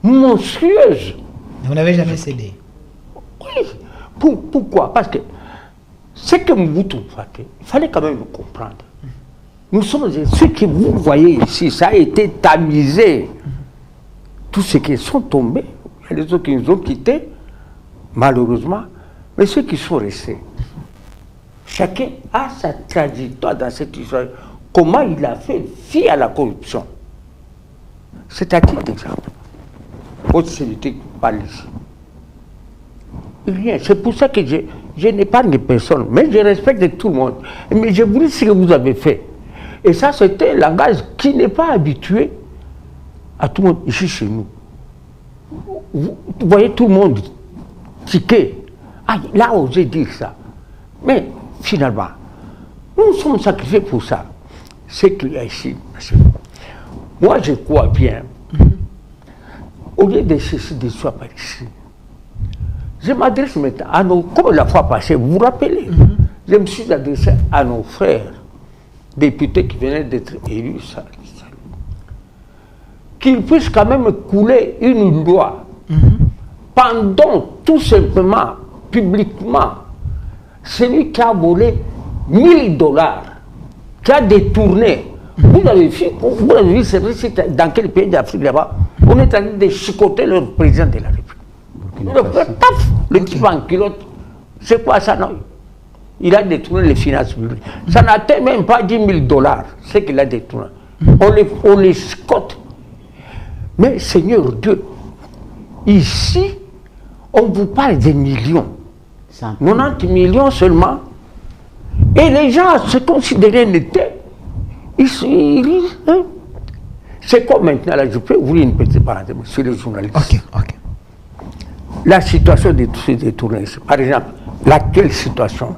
monstrueuse. Vous n'avez jamais cédé? Oui. Pourquoi? Parce que ce que Mobutu fait, il fallait quand même le comprendre. Nous sommes ceux que vous voyez ici, ça a été tamisé. Tous ceux qui sont tombés, il y a les autres qui nous ont quittés, malheureusement, mais ceux qui sont restés, chacun a sa trajectoire dans cette histoire. Comment il a fait fi à la corruption. C'est à titre d'exemple. Votre célébrité qui parle ici. Rien. C'est pour ça que je n'épargne personne, mais je respecte tout le monde. Mais je vous dis ce que vous avez fait. Et ça, c'était un langage qui n'est pas habitué à tout le monde ici chez nous. Vous voyez tout le monde tiquer. Ah, il a osé dire ça. Mais finalement, nous sommes sacrifiés pour ça. C'est qu'il y a ici. Moi, je crois bien, au lieu de chercher des soins par ici, je m'adresse maintenant à nos, comme la fois passée, vous vous rappelez, je me suis adressé à nos frères députés qui venaient d'être élus, qu'ils puissent quand même couler une loi pendant tout simplement, publiquement, celui qui a volé $1000, qui a détourné. Vous avez vu, c'est dans quel pays d'Afrique là-bas, on est en train de chicoter le président de la République. Le type en culotte, c'est quoi ça, non? Il a détourné les finances publiques. Ça n'atteint même pas $10 000, ce qu'il a détourné. On les chicote. Mais Seigneur Dieu, ici, on vous parle des millions. 90 millions seulement. Et les gens se considéraient n'étaient. Hein? C'est comme maintenant, là, je peux ouvrir une petite parenthèse sur les journalistes. Ok. La situation de tous ces détournés, par exemple, l'actuelle situation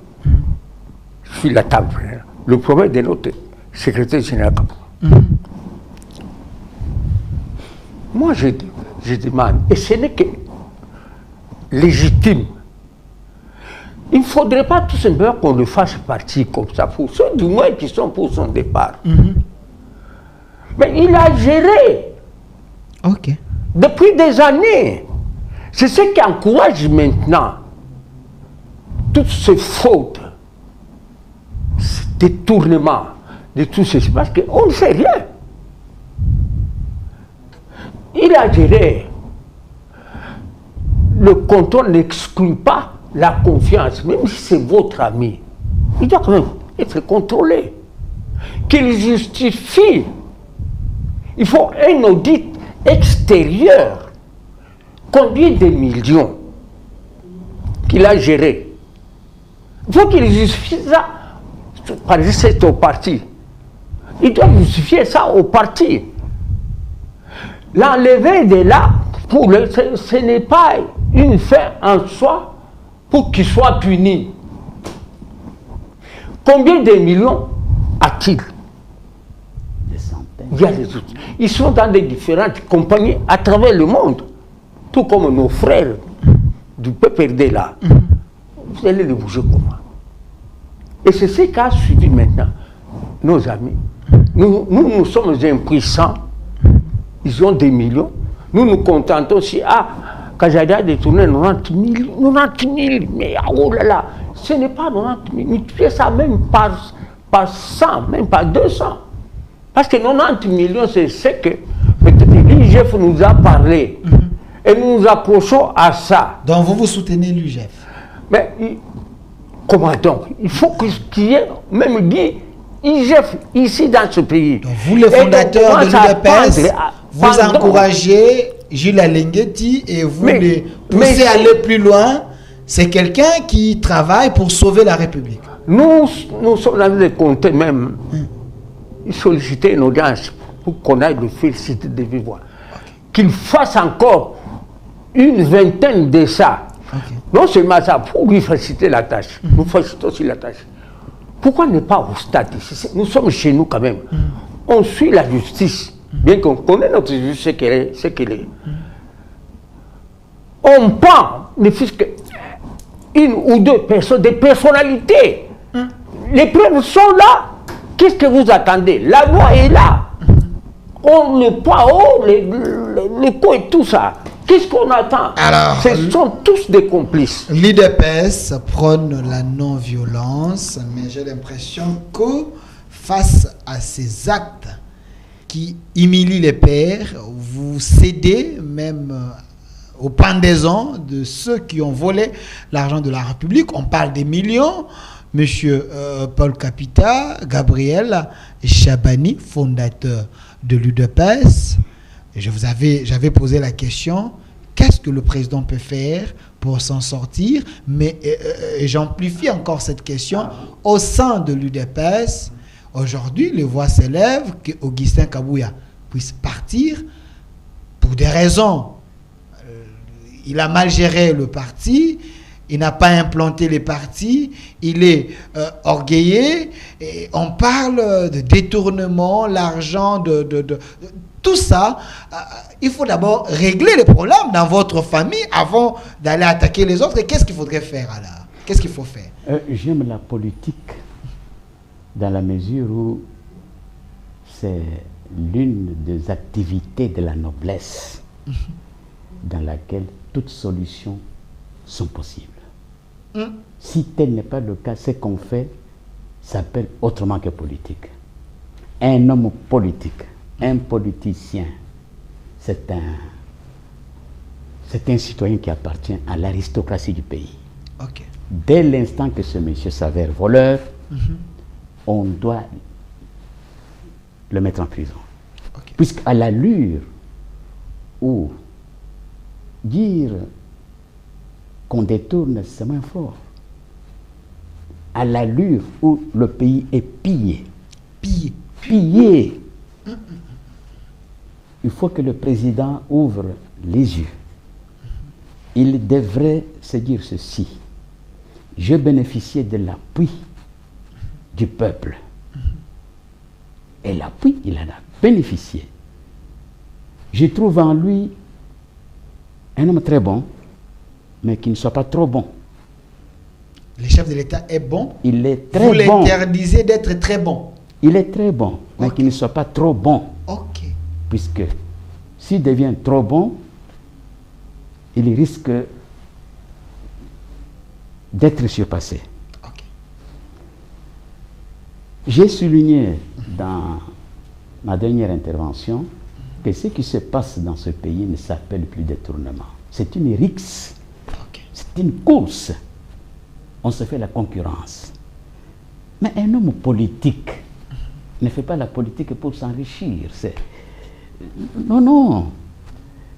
sur la table, le problème de notre secrétaire général. Moi, je demande, et ce n'est que légitime, il ne faudrait pas tout simplement qu'on le fasse partir comme ça, pour ceux du moins qui sont pour son départ. Mais il a géré depuis des années. C'est ce qui encourage maintenant toutes ces fautes, ces détournements de tout ceci, parce qu'on ne sait rien. Il a géré. Le contrôle n'exclut pas la confiance, même si c'est votre ami. Il doit quand même être contrôlé. Qu'il justifie. Il faut un audit extérieur. Combien de millions qu'il a géré? Il faut qu'il justifie ça. Par exemple, c'est au parti. Il doit justifier ça au parti. L'enlever de là, ce n'est pas une fin en soi pour qu'il soit puni. Combien de millions a-t-il? Des centaines. Il y a les autres. Ils sont dans des différentes compagnies à travers le monde. Tout comme nos frères du PPRD là. Vous allez les bouger comment? Et c'est ce qu'a suivi maintenant nos amis. Nous sommes impuissants. Ils ont des millions. Nous nous contentons si, Kajadi a détourné 90 000, mais oh là là, ce n'est pas 90 000, multipliez ça même par 100, même par 200. Parce que 90 millions, c'est ce que l'IGF nous a parlé. Et nous nous accrochons à ça. Donc vous soutenez l'IGF? Mais comment donc? Il faut qu'il y ait même dit IGF ici dans ce pays. Donc vous, les fondateurs de l'UDPS, vous encouragez Gilles Alenguetti et vous les poussez à aller plus loin. C'est quelqu'un qui travaille pour sauver la République. Nous sommes dans les comptes même. Solliciter une audience pour qu'on aille le féliciter de vive voix. Qu'il fasse encore une vingtaine de ça. Non seulement ça, pour lui faciliter la tâche. Nous facilitons aussi la tâche. Pourquoi ne pas au stade ici? Nous sommes chez nous quand même. On suit la justice. Bien qu'on connaisse notre justice, ce qu'elle est. on prend ne fût-ce que une ou deux personnes, des personnalités. Les preuves sont là. Qu'est-ce que vous attendez? La loi est là. On le poids, les coups et tout ça. Qu'est-ce qu'on attend? Alors, ce sont tous des complices. L'UDPS prône la non-violence, mais j'ai l'impression que face à ces actes qui humilient les pères, vous cédez même aux pendaisons de ceux qui ont volé l'argent de la République. On parle des millions. Monsieur Paul Kapita, Gabriel Chabani, fondateur de l'UDPS. J'avais posé la question, qu'est-ce que le président peut faire pour s'en sortir? Mais j'amplifie encore cette question. Au sein de l'UDPS, aujourd'hui, les voix s'élèvent qu'Augustin Kabouya puisse partir pour des raisons. Il a mal géré le parti, il n'a pas implanté les partis, il est orgueillé, et on parle de détournement, l'argent, de tout ça. Il faut d'abord régler les problèmes dans votre famille avant d'aller attaquer les autres. Et qu'est-ce qu'il faudrait faire alors? Qu'est-ce qu'il faut faire? J'aime la politique dans la mesure où c'est l'une des activités de la noblesse dans laquelle toutes solutions sont possibles. Si tel n'est pas le cas, ce qu'on fait s'appelle autrement que politique. Un homme politique, un politicien, c'est un citoyen qui appartient à l'aristocratie du pays. Okay. Dès l'instant que ce monsieur s'avère voleur, on doit le mettre en prison. Okay. Puisqu'à l'allure où dire qu'on détourne, c'est moins fort. À l'allure où le pays est pillé. Pillé. Il faut que le président ouvre les yeux. Il devrait se dire ceci. Je bénéficiais de l'appui du peuple. Et l'appui, il en a bénéficié. Je trouve en lui un homme très bon, mais qui ne soit pas trop bon. Le chef de l'État est bon. Il est très bon. Vous l'interdisez d'être très bon. Il est très bon, mais qu'il ne soit pas trop bon. Ok. Puisque s'il devient trop bon, il risque d'être surpassé. Okay. J'ai souligné dans ma dernière intervention que ce qui se passe dans ce pays ne s'appelle plus détournement. C'est une rixe. Okay. C'est une course. On se fait la concurrence. Mais un homme politique ne fait pas la politique pour s'enrichir. Non, non.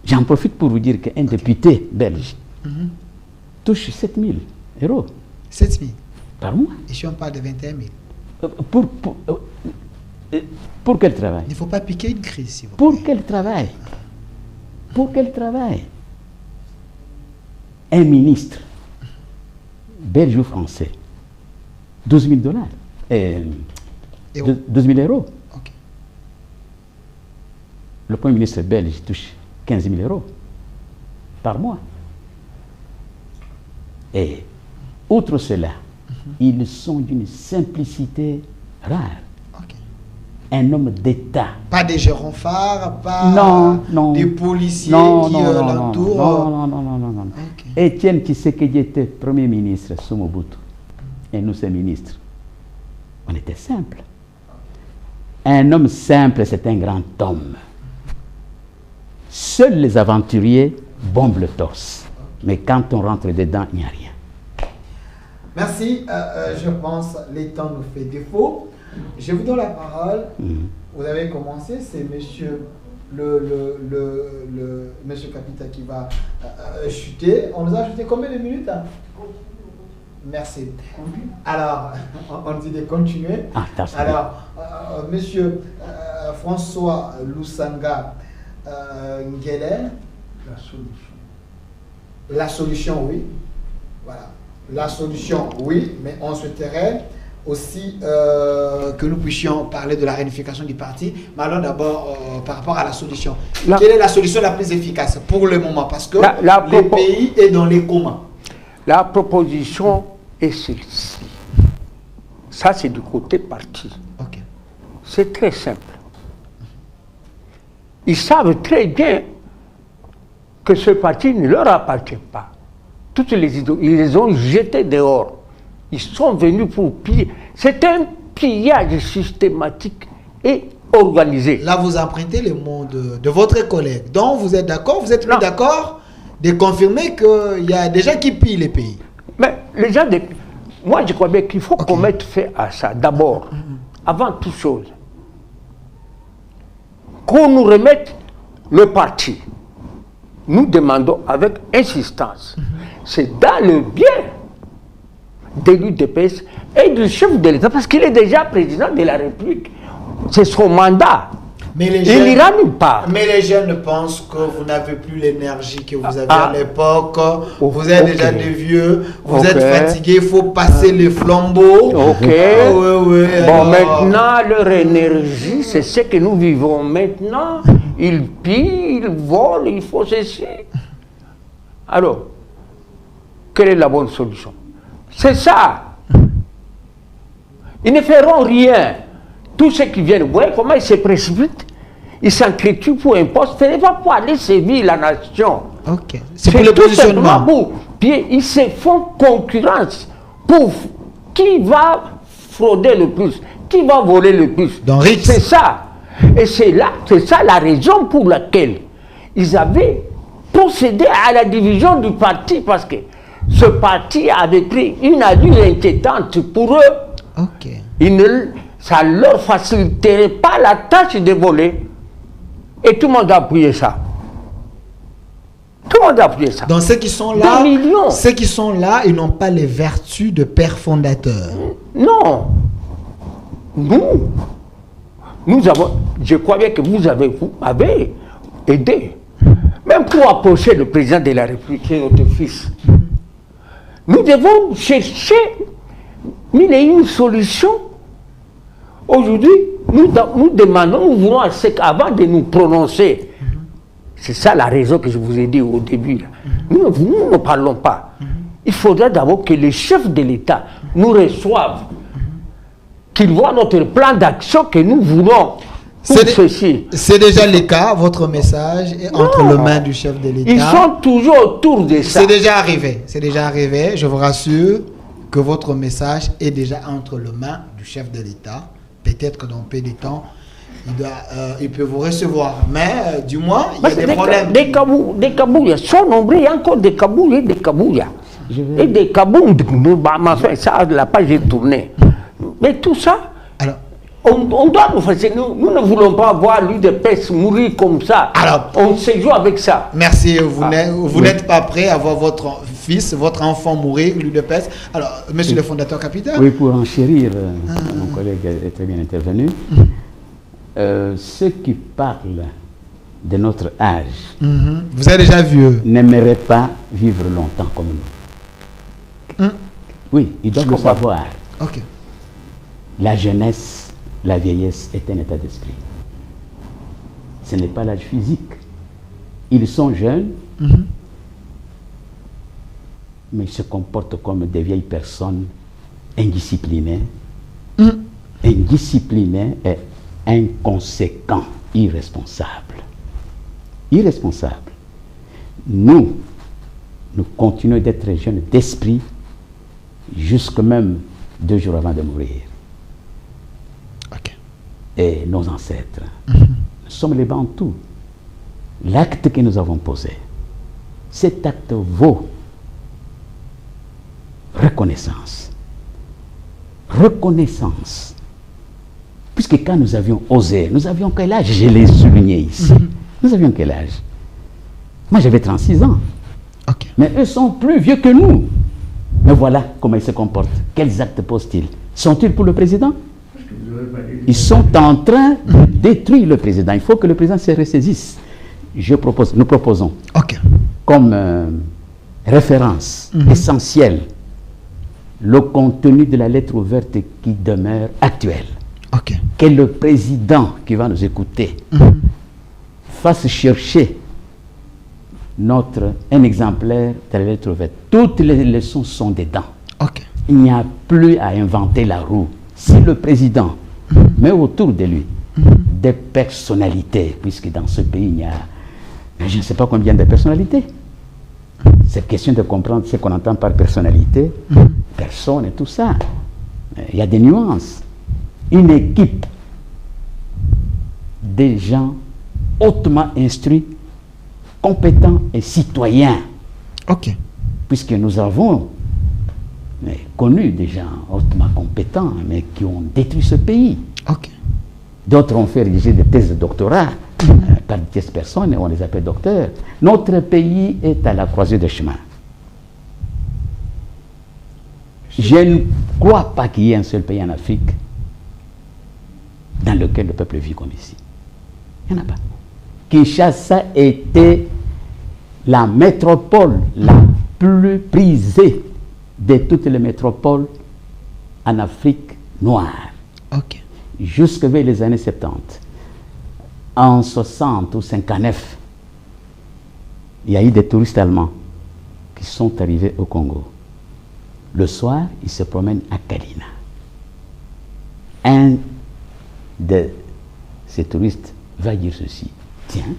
J'en profite pour vous dire qu'un député belge touche 7 000 euros. 7 000 par mois. Et si on parle de 21 000 pour quel travail? Il ne faut pas piquer une crise, s'il vous plaît. Pour quel travail? Pour quel travail? Un ministre, belge ou français, 12 000 dollars. 12 000 euros. Okay. Le Premier ministre belge touche 15 000 euros par mois. Et outre cela, ils sont d'une simplicité rare. Okay. Un homme d'État. Pas des géronfards, pas des policiers qui l'entourent. Non. Okay. Étienne Tshisekedi était Premier ministre sous Mobutu. Et nous, ces ministres, on était simples. Un homme simple, c'est un grand homme. Seuls les aventuriers bombent le torse. Mais quand on rentre dedans, il n'y a rien. Merci. Je pense que le temps nous fait défaut. Je vous donne la parole. Vous avez commencé, c'est monsieur monsieur Kapita qui va chuter. On nous a chuté combien de minutes hein? Merci. Alors, on dit de continuer. Alors, monsieur François Lusanga Nguelen. La solution, oui. Voilà. La solution, oui, mais on souhaiterait aussi que nous puissions parler de la réunification du parti. Mais allons d'abord par rapport à la solution. Quelle est la solution la plus efficace pour le moment? Parce que le pays est dans les comas. La proposition est celle-ci. Ça, c'est du côté parti. Okay. C'est très simple. Ils savent très bien que ce parti ne leur appartient pas. Toutes les idées, ils les ont jetés dehors. Ils sont venus pour piller. C'est un pillage systématique et organisé. Là, vous empruntez les mots de votre collègue. Donc, vous êtes d'accord? Vous êtes plus d'accord de confirmer qu'il y a des gens qui pillent les pays? Mais les gens... Moi, je crois bien qu'il faut qu'on mette fin à ça. D'abord, avant toute chose, qu'on nous remette le parti. Nous demandons avec insistance. C'est dans le bien de l'UDPS et du chef de l'État, parce qu'il est déjà président de la République. C'est son mandat. Mais les il n'ira nulle part. Mais les jeunes pensent que vous n'avez plus l'énergie que vous aviez à l'époque. Vous êtes déjà des vieux, vous êtes fatigués, il faut passer les flambeaux. Bon, maintenant, leur énergie, c'est ce que nous vivons maintenant. Ils pillent, ils volent, il faut cesser. Alors, quelle est la bonne solution? C'est ça. Ils ne feront rien. Tous ceux qui viennent, vous voyez comment ils se précipitent? Ils s'entretuent pour un poste, ce n'est pas pour aller servir la nation. Ok. C'est pour le positionnement. Puis ils se font concurrence pour qui va frauder le plus, qui va voler le plus. C'est ça. Et c'est ça la raison pour laquelle ils avaient procédé à la division du parti, parce que ce parti avait pris une allure inquiétante pour eux. Ok. Ça ne leur faciliterait pas la tâche de voler. Et tout le monde a appuyé ça. Tout le monde a appuyé ça. Donc ceux qui sont là, ils n'ont pas les vertus de père fondateur. Non. Nous avons, je crois bien que vous avez aidé. Même pour approcher le président de la République, qui est notre fils. Nous devons chercher une solution. Aujourd'hui, nous demandons, nous voulons, avant de nous prononcer, c'est ça la raison que je vous ai dit au début, là. Nous ne parlons pas. Il faudrait d'abord que les chefs de l'État nous reçoivent, qu'ils voient notre plan d'action que nous voulons. C'est déjà le cas, votre message est entre les mains du chef de l'État. Ils sont toujours autour de ça. C'est déjà arrivé, je vous rassure que votre message est déjà entre les mains du chef de l'État. Peut-être que dans peu de temps, il peut vous recevoir. Mais du moins, il y a des problèmes. Des Kabouya sont nombreux, il y a encore des Kabouya et des Kabouya. Et des Kaboum, ça, la page est tournée. Mais tout ça, alors, on doit nous faire. Nous ne voulons pas voir l'UDPS mourir comme ça. Alors, on se joue avec ça. Merci. Vous n'êtes pas prêt à voir votre fils, votre enfant mourir, l'UDPS. Alors, monsieur le fondateur capitaine. Oui, pour enchérir, mon collègue est très bien intervenu. Ceux qui parlent de notre âge, vous êtes déjà vieux, n'aimeraient pas vivre longtemps comme nous. Oui, ils doivent le savoir. Ok. La jeunesse, la vieillesse est un état d'esprit. Ce n'est pas l'âge physique. Ils sont jeunes, mais ils se comportent comme des vieilles personnes indisciplinées. Indisciplinés et inconséquents, irresponsables. Irresponsables. Nous continuons d'être jeunes d'esprit jusque même 2 jours avant de mourir. Et nos ancêtres, nous sommes les Bantous. L'acte que nous avons posé, cet acte vaut reconnaissance. Reconnaissance. Puisque quand nous avions osé, nous avions quel âge? Je l'ai souligné ici. Nous avions quel âge? Moi j'avais 36 ans. Mais eux sont plus vieux que nous. Mais voilà comment ils se comportent. Quels actes posent-ils? Sont-ils pour le président? Ils sont en train de détruire le président. Il faut que le président se ressaisisse. Nous proposons comme référence essentielle le contenu de la lettre ouverte qui demeure actuelle. Ok. Que le président qui va nous écouter fasse chercher un exemplaire de la lettre ouverte. Toutes les leçons sont dedans. Ok. Il n'y a plus à inventer la roue. Si le président met autour de lui des personnalités, puisque dans ce pays, il y a, je ne sais pas combien de personnalités. C'est question de comprendre ce qu'on entend par personnalité, personne et tout ça. Il y a des nuances. Une équipe des gens hautement instruits, compétents et citoyens. Ok. Puisque nous avons connu des gens hautement compétents, mais qui ont détruit ce pays. Ok. D'autres ont fait rédiger des thèses de doctorat par des personnes et on les appelle docteurs. Notre pays est à la croisée des chemins. Je ne crois pas qu'il y ait un seul pays en Afrique dans lequel le peuple vit comme ici. Il n'y en a pas. Kinshasa était la métropole la plus prisée de toutes les métropoles en Afrique noire. Ok. Jusque vers les années 70. En 60 ou 59, il y a eu des touristes allemands qui sont arrivés au Congo. Le soir, ils se promènent à Kalina. Un de ces touristes va dire ceci: tiens,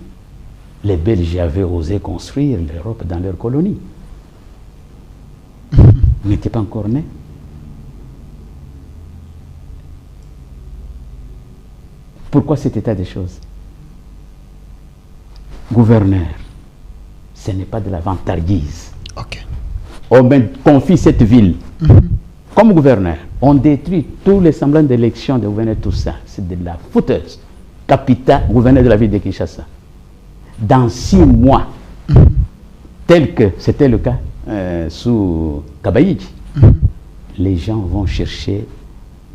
les Belges avaient osé construire l'Europe dans leur colonie. Ils n'étaient pas encore nés. Pourquoi cet état des choses? Gouverneur, ce n'est pas de la vantardise. Ok. On me confie cette ville comme gouverneur. On détruit tous les semblants d'élection de gouverneur, tout ça. C'est de la fouteuse. Capita, gouverneur de la ville de Kinshasa. Dans 6 mois, tel que c'était le cas sous Kabaïdji, les gens vont chercher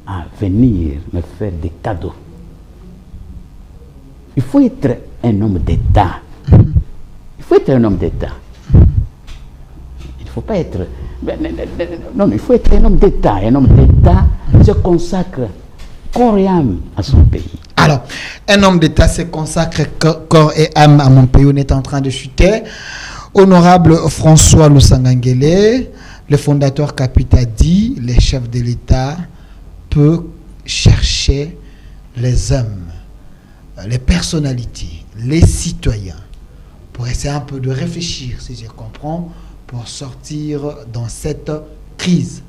à venir me faire des cadeaux. Il faut être un homme d'État. Il faut être un homme d'État. Il ne faut pas être... Non, il faut être un homme d'État. Un homme d'État se consacre corps et âme à son pays. Alors, un homme d'État se consacre corps et âme à mon pays. On est en train de chuter. Honorable François Lusangangele, le fondateur Capita dit, les chefs de l'État peuvent chercher les hommes, les personnalités, les citoyens, pour essayer un peu de réfléchir, si je comprends, pour sortir dans cette crise.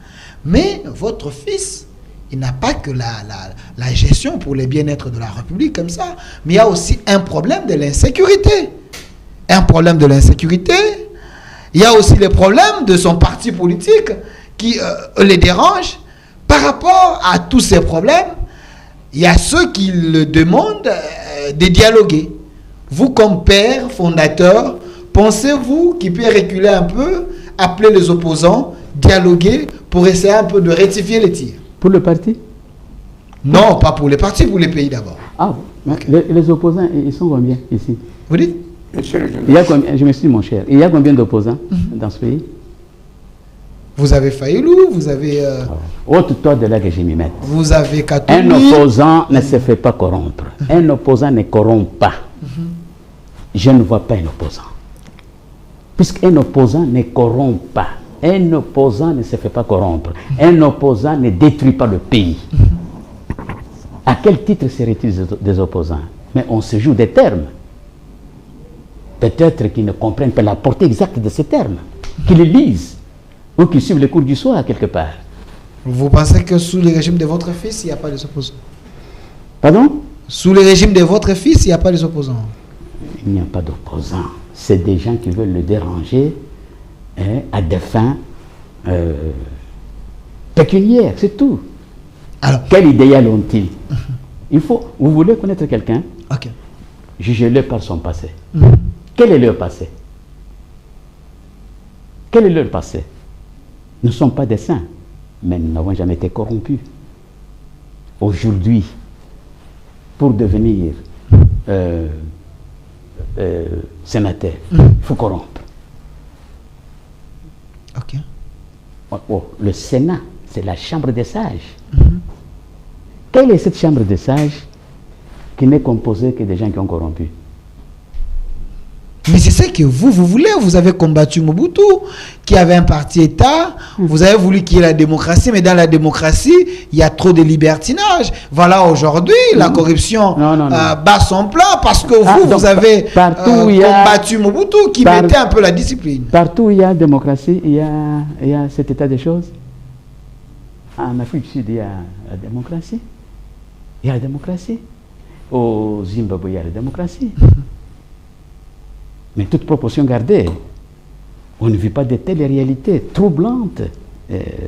Mais votre fils, il n'a pas que la gestion pour le bien-être de la République comme ça, mais il y a aussi un problème de l'insécurité. Un problème de l'insécurité. Il y a aussi le problème de son parti politique qui les dérange. Par rapport à tous ces problèmes, il y a ceux qui le demandent de dialoguer. Vous, comme père, fondateur, pensez-vous qu'il peut reculer un peu, appeler les opposants, dialoguer pour essayer un peu de rectifier les tirs? Pour le parti? Non, pas pour les partis, pour les pays d'abord. Ah, okay. Les opposants, ils sont combien ici? Vous dites? Il y a combien, je me suis dit, mon cher, il y a combien d'opposants dans ce pays? Vous avez Fayoulou, vous avez... Ôte-toi de là que je m'y mette. Vous avez Katoumi. Un opposant ne se fait pas corrompre. Un opposant ne corrompt pas. Je ne vois pas un opposant. Puisqu'un opposant ne corrompt pas. Un opposant ne se fait pas corrompre. Un opposant ne détruit pas le pays. À quel titre seraient-ils des opposants? Mais on se joue des termes. Peut-être qu'ils ne comprennent pas la portée exacte de ces termes. Qu'ils les lisent. Ou qu'ils suivent les cours du soir quelque part. Vous pensez que sous le régime de votre fils, il n'y a pas de opposants? Pardon? Sous le régime de votre fils, il n'y a pas de opposants? Il n'y a pas d'opposants. C'est des gens qui veulent le déranger à des fins pécuniaires, c'est tout. Alors, quel idéal ont-ils? Il faut, vous voulez connaître quelqu'un? Ok. Jugez-le par son passé. Quel est leur passé? Quel est leur passé? Nous ne sommes pas des saints, mais nous n'avons jamais été corrompus. Aujourd'hui, pour devenir sénateur, il faut corrompre. Ok. le Sénat, c'est la chambre des sages. Quelle est cette chambre des sages qui n'est composée que des gens qui ont corrompu? Mais c'est ça que vous voulez. Vous avez combattu Mobutu, qui avait un parti-État. Vous avez voulu qu'il y ait la démocratie, mais dans la démocratie, il y a trop de libertinage. Voilà, aujourd'hui, la corruption bat son plein parce que vous avez combattu Mobutu, qui mettait un peu la discipline. Partout où il y a démocratie, il y a cet état des choses. En Afrique du Sud, il y a la démocratie. Il y a la démocratie. Au Zimbabwe, il y a la démocratie. Mais toute proportion gardée, on ne vit pas de telles réalités troublantes,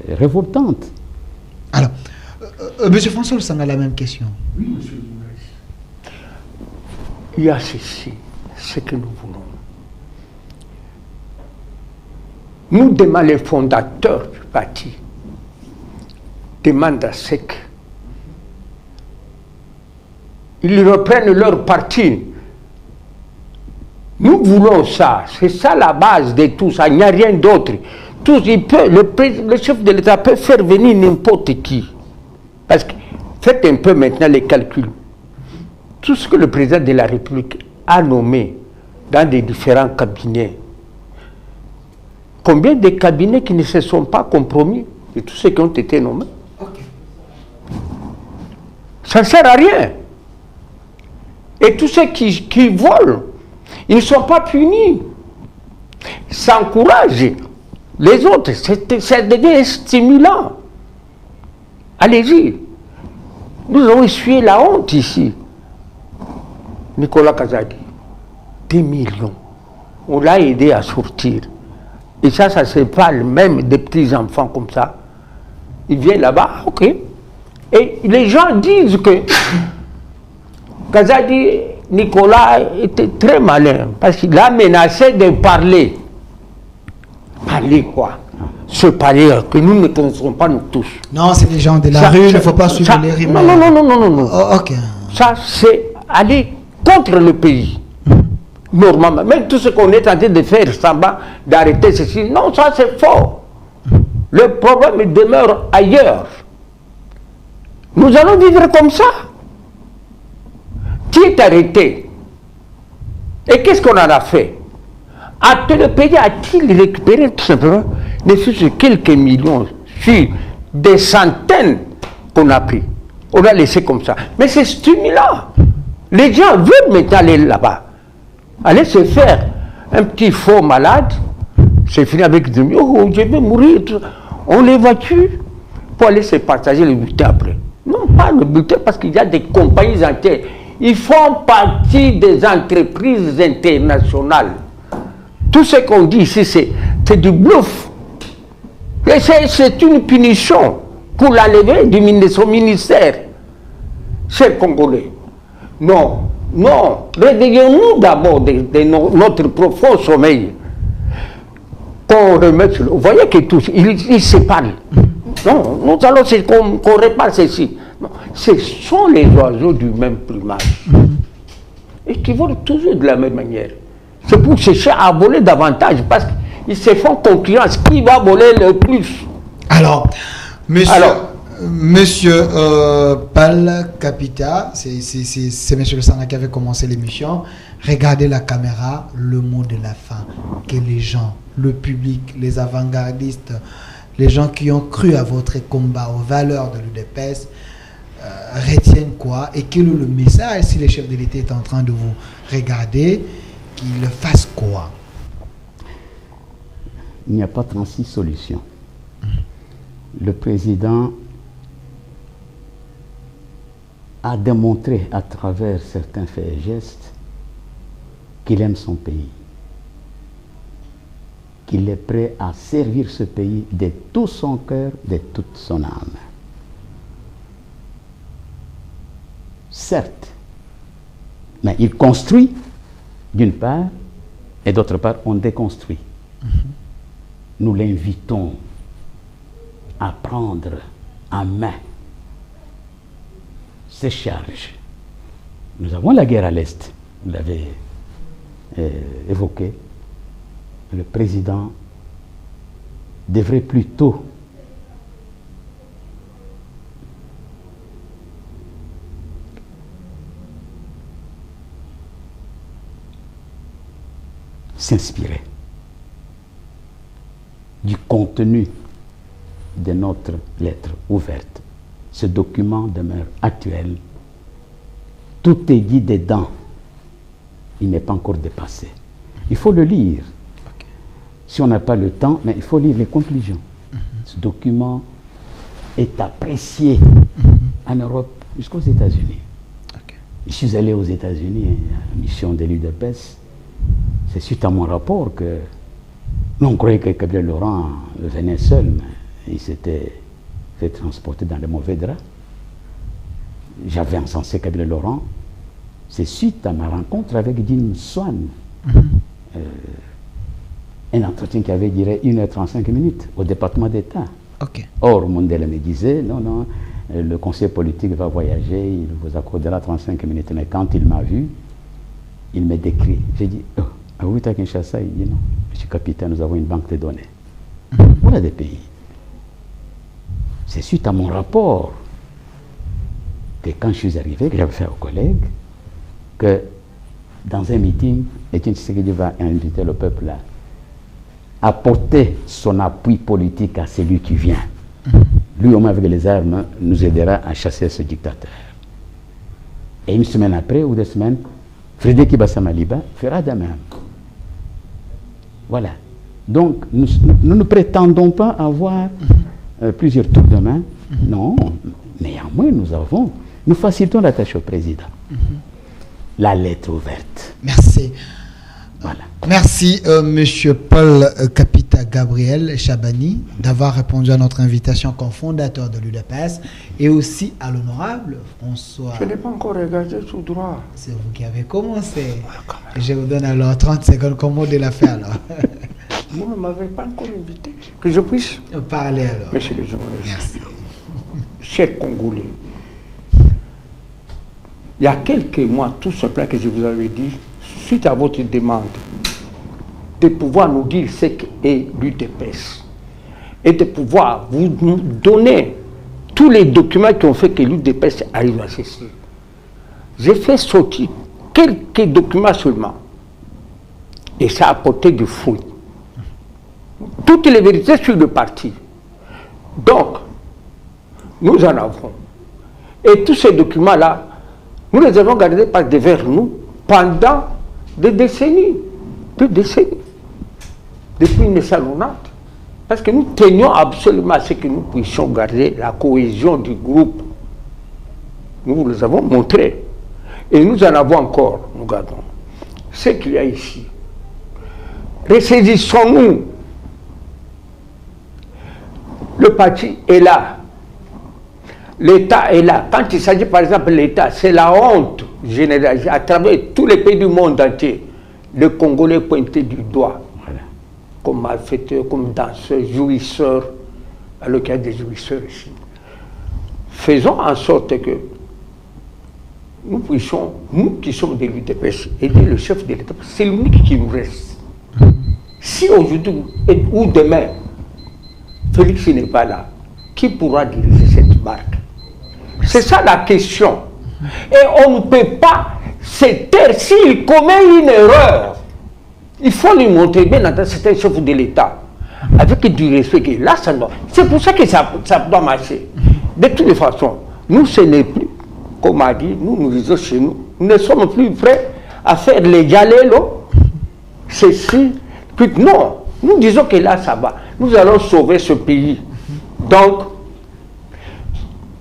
révoltantes. Alors, M. François Lusanga a la même question. Oui, M. Moïse. Il y a ceci, ce que nous voulons. Nous demandons les fondateurs du parti, demandent à ce qu'ils reprennent leur parti. Nous voulons ça, c'est ça la base de tout ça, il n'y a rien d'autre. Le chef de l'État peut faire venir n'importe qui. Parce que faites un peu maintenant les calculs. Tout ce que le président de la République a nommé dans des différents cabinets, combien de cabinets qui ne se sont pas compromis de tous ceux qui ont été nommés? Ça ne sert à rien. Et tous ceux qui volent, ils ne sont pas punis. Ça encourage les autres. Ça devient stimulant. Allez-y. Nous avons essuyé la honte ici. Nicolas Kazadi, 10 millions. On l'a aidé à sortir. Et ça se parle même des petits enfants comme ça. Ils viennent là-bas, ok. Et les gens disent que Kazadi, Nicolas était très malin parce qu'il a menacé de parler. Parler quoi? Ce parler que nous ne connaissons pas nous tous. Non, c'est les gens de la rue, il ne faut pas suivre les rimes. Non. Oh, ok. Ça, c'est aller contre le pays. Normalement, même tout ce qu'on est en train de faire, semblant d'arrêter ceci, non, ça c'est faux. Le problème demeure ailleurs. Nous allons vivre comme ça. Qui est arrêté? Et qu'est-ce qu'on en a fait? Le pays a-t-il récupéré tout simplement ne fût-ce que quelques millions sur des centaines qu'on a pris? On a laissé comme ça. Mais c'est stimulant. Les gens veulent maintenant aller là-bas. Aller se faire un petit faux malade, c'est fini avec des oh, je vais mourir. On l'évacue pour aller se partager le bulletin après. Non, pas le bulletin parce qu'il y a des compagnies entières. Ils font partie des entreprises internationales. Tout ce qu'on dit ici, c'est du bluff. Et c'est une punition pour l'enlever de son ministère. Chers Congolais, non, réveillons-nous d'abord de notre profond sommeil. Qu'on remette sur le... Vous voyez que tous, ils se parlent. Non, nous allons qu'on répare ceci. Non, ce sont les oiseaux du même plumage. Et qui volent toujours de la même manière. C'est pour chercher à voler davantage parce qu'ils se font concurrence. Qui va voler le plus? Alors, monsieur Pal Capita, c'est monsieur Le Sana qui avait commencé l'émission. Regardez la caméra, le mot de la fin. Que les gens, le public, les avant-gardistes, les gens qui ont cru à votre combat, aux valeurs de l'UDPS, retiennent quoi? Et quel est le message si le chef de l'État est en train de vous regarder, qu'il fasse quoi? Il n'y a pas 36 solutions. Le président a démontré à travers certains faits et gestes qu'il aime son pays, qu'il est prêt à servir ce pays de tout son cœur, de toute son âme. Certes, mais il construit d'une part, et d'autre part, on déconstruit. Nous l'invitons à prendre en main ses charges. Nous avons la guerre à l'Est, vous l'avez évoqué. Le président devrait plutôt s'inspirer du contenu de notre lettre ouverte. Ce document demeure actuel. Tout est dit dedans. Il n'est pas encore dépassé. Il faut le lire. Okay. Si on n'a pas le temps, mais il faut lire les conclusions. Ce document est apprécié en Europe jusqu'aux États-Unis. Okay. Je suis allé aux États-Unis en mission de l'UDPS. C'est suite à mon rapport que nous on croyait que Gabriel Laurent venait seul, mais il s'était fait transporter dans les mauvais draps. J'avais encensé Gabriel Laurent. C'est suite à ma rencontre avec Jim Swan. Un entretien qui avait duré 1h35 au département d'État. Okay. Or, Mondela me disait, non, le conseiller politique va voyager, il vous accordera 35 minutes. Mais quand il m'a vu, il me décrit. J'ai dit, ah oui, à Kinshasa, il dit non. Monsieur le capitaine, nous avons une banque de données. Voilà des pays. C'est suite à mon rapport que quand je suis arrivé, que j'avais fait aux collègues, que dans un meeting, Étienne Tshisekedi va inviter le peuple à apporter son appui politique à celui qui vient. Lui, au moins avec les armes, nous aidera à chasser ce dictateur. Et une semaine après, ou 2 semaines, Frédéric Bassamaliba fera de même. Voilà. Donc, nous ne prétendons pas avoir plusieurs tours de main. Non. Néanmoins, nous facilitons la tâche au président. La lettre ouverte. Merci. Voilà. Merci, Monsieur Paul Kapita Gabriel Chabani, d'avoir répondu à notre invitation comme fondateur de l'UDPS et aussi à l'honorable François. Je n'ai pas encore regardé tout droit. C'est vous qui avez commencé. Je vous donne alors 30 secondes comme mot de la fin alors. Vous ne m'avez pas encore invité. Que je puisse parler alors. Monsieur le journaliste. Merci. Chers Congolais, il y a quelques mois, tout simplement que je vous avais dit, suite à votre demande, de pouvoir nous dire ce qu'est l'UDPS et de pouvoir vous donner tous les documents qui ont fait que l'UDPS arrive à ceci. J'ai fait sortir quelques documents seulement et ça a apporté du fruit. Toutes les vérités sur le parti. Donc, nous en avons. Et tous ces documents-là, nous les avons gardés par devers nous pendant des décennies. Depuis 1990. Parce que nous tenions absolument à ce que nous puissions garder la cohésion du groupe. Nous vous les avons montrés. Et nous en avons encore, nous gardons. Ce qu'il y a ici. Ressaisissons-nous. Le parti est là. L'État est là. Quand il s'agit par exemple de l'État, c'est la honte généralisée à travers tous les pays du monde entier. Le Congolais pointé du doigt. Voilà. Comme malfaiteur, comme danseur, jouisseur. Alors qu'il y a des jouisseurs ici. Faisons en sorte que nous puissions, nous qui sommes de l'UDPS, aider le chef de l'État. C'est l'unique qui nous reste. Si aujourd'hui ou demain, Félix n'est pas là, qui pourra diriger cette barque? C'est ça la question. Et on ne peut pas se taire s'il commet une erreur. Il faut lui montrer, bien entendu, c'est un chef de l'État, avec du respect. Là, ça doit. C'est pour ça que ça doit marcher. De toutes les façons, nous, ce n'est plus, comme a dit, nous disons chez nous, nous ne sommes plus prêts à faire les galélos. Ceci, puis non, nous disons que là, ça va. Nous allons sauver ce pays. Donc,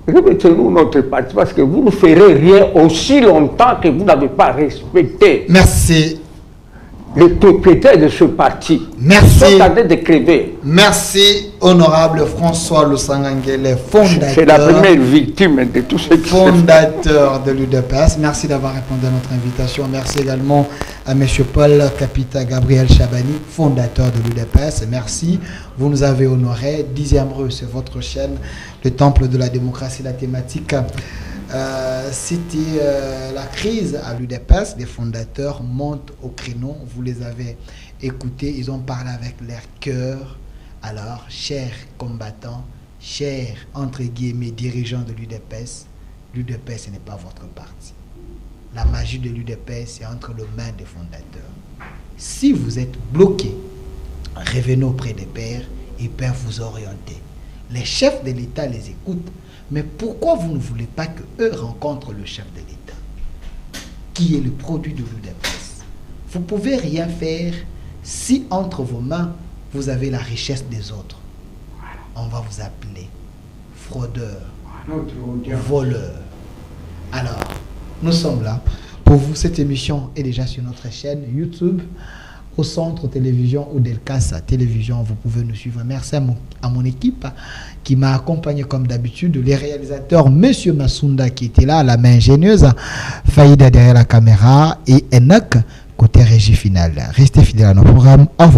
remettez-nous notre parti parce que vous ne ferez rien aussi longtemps que vous n'avez pas respecté. Merci. Les propriétaires de ce parti. Merci. Ils sont en train de crever. Merci, honorable François Lusangangele, fondateur. C'est la première victime de tout ce qui fondateur de l'UDPS. Merci d'avoir répondu à notre invitation. Merci également à M. Paul Kapita Gabriel Chabani, fondateur de l'UDPS. Merci. Vous nous avez honorés. 10e rue, c'est votre chaîne, le temple de la démocratie, la thématique. C'était la crise à l'UDPS. Les fondateurs montent au créneau. Vous les avez écoutés. Ils ont parlé avec leur cœur. Alors, chers combattants, chers entre guillemets dirigeants de l'UDPS, l'UDPS ce n'est pas votre parti. La magie de l'UDPS c'est entre les mains des fondateurs. Si vous êtes bloqué, revenez auprès des pères et peuvent vous orienter. Les chefs de l'État les écoutent, mais pourquoi vous ne voulez pas qu'eux rencontrent le chef de l'État, qui est le produit de l'UDPS? Vous ne pouvez rien faire si entre vos mains, vous avez la richesse des autres. On va vous appeler fraudeur, voleur. Alors, nous sommes là pour vous. Cette émission est déjà sur notre chaîne YouTube, au Centre Télévision ou Delcasa Télévision. Vous pouvez nous suivre. Merci à mon équipe qui m'a accompagné comme d'habitude. Les réalisateurs, Monsieur Masunda qui était là, la main ingénieuse, Faïda derrière la caméra et Enoch côté régie finale. Restez fidèles à nos programmes. Au revoir.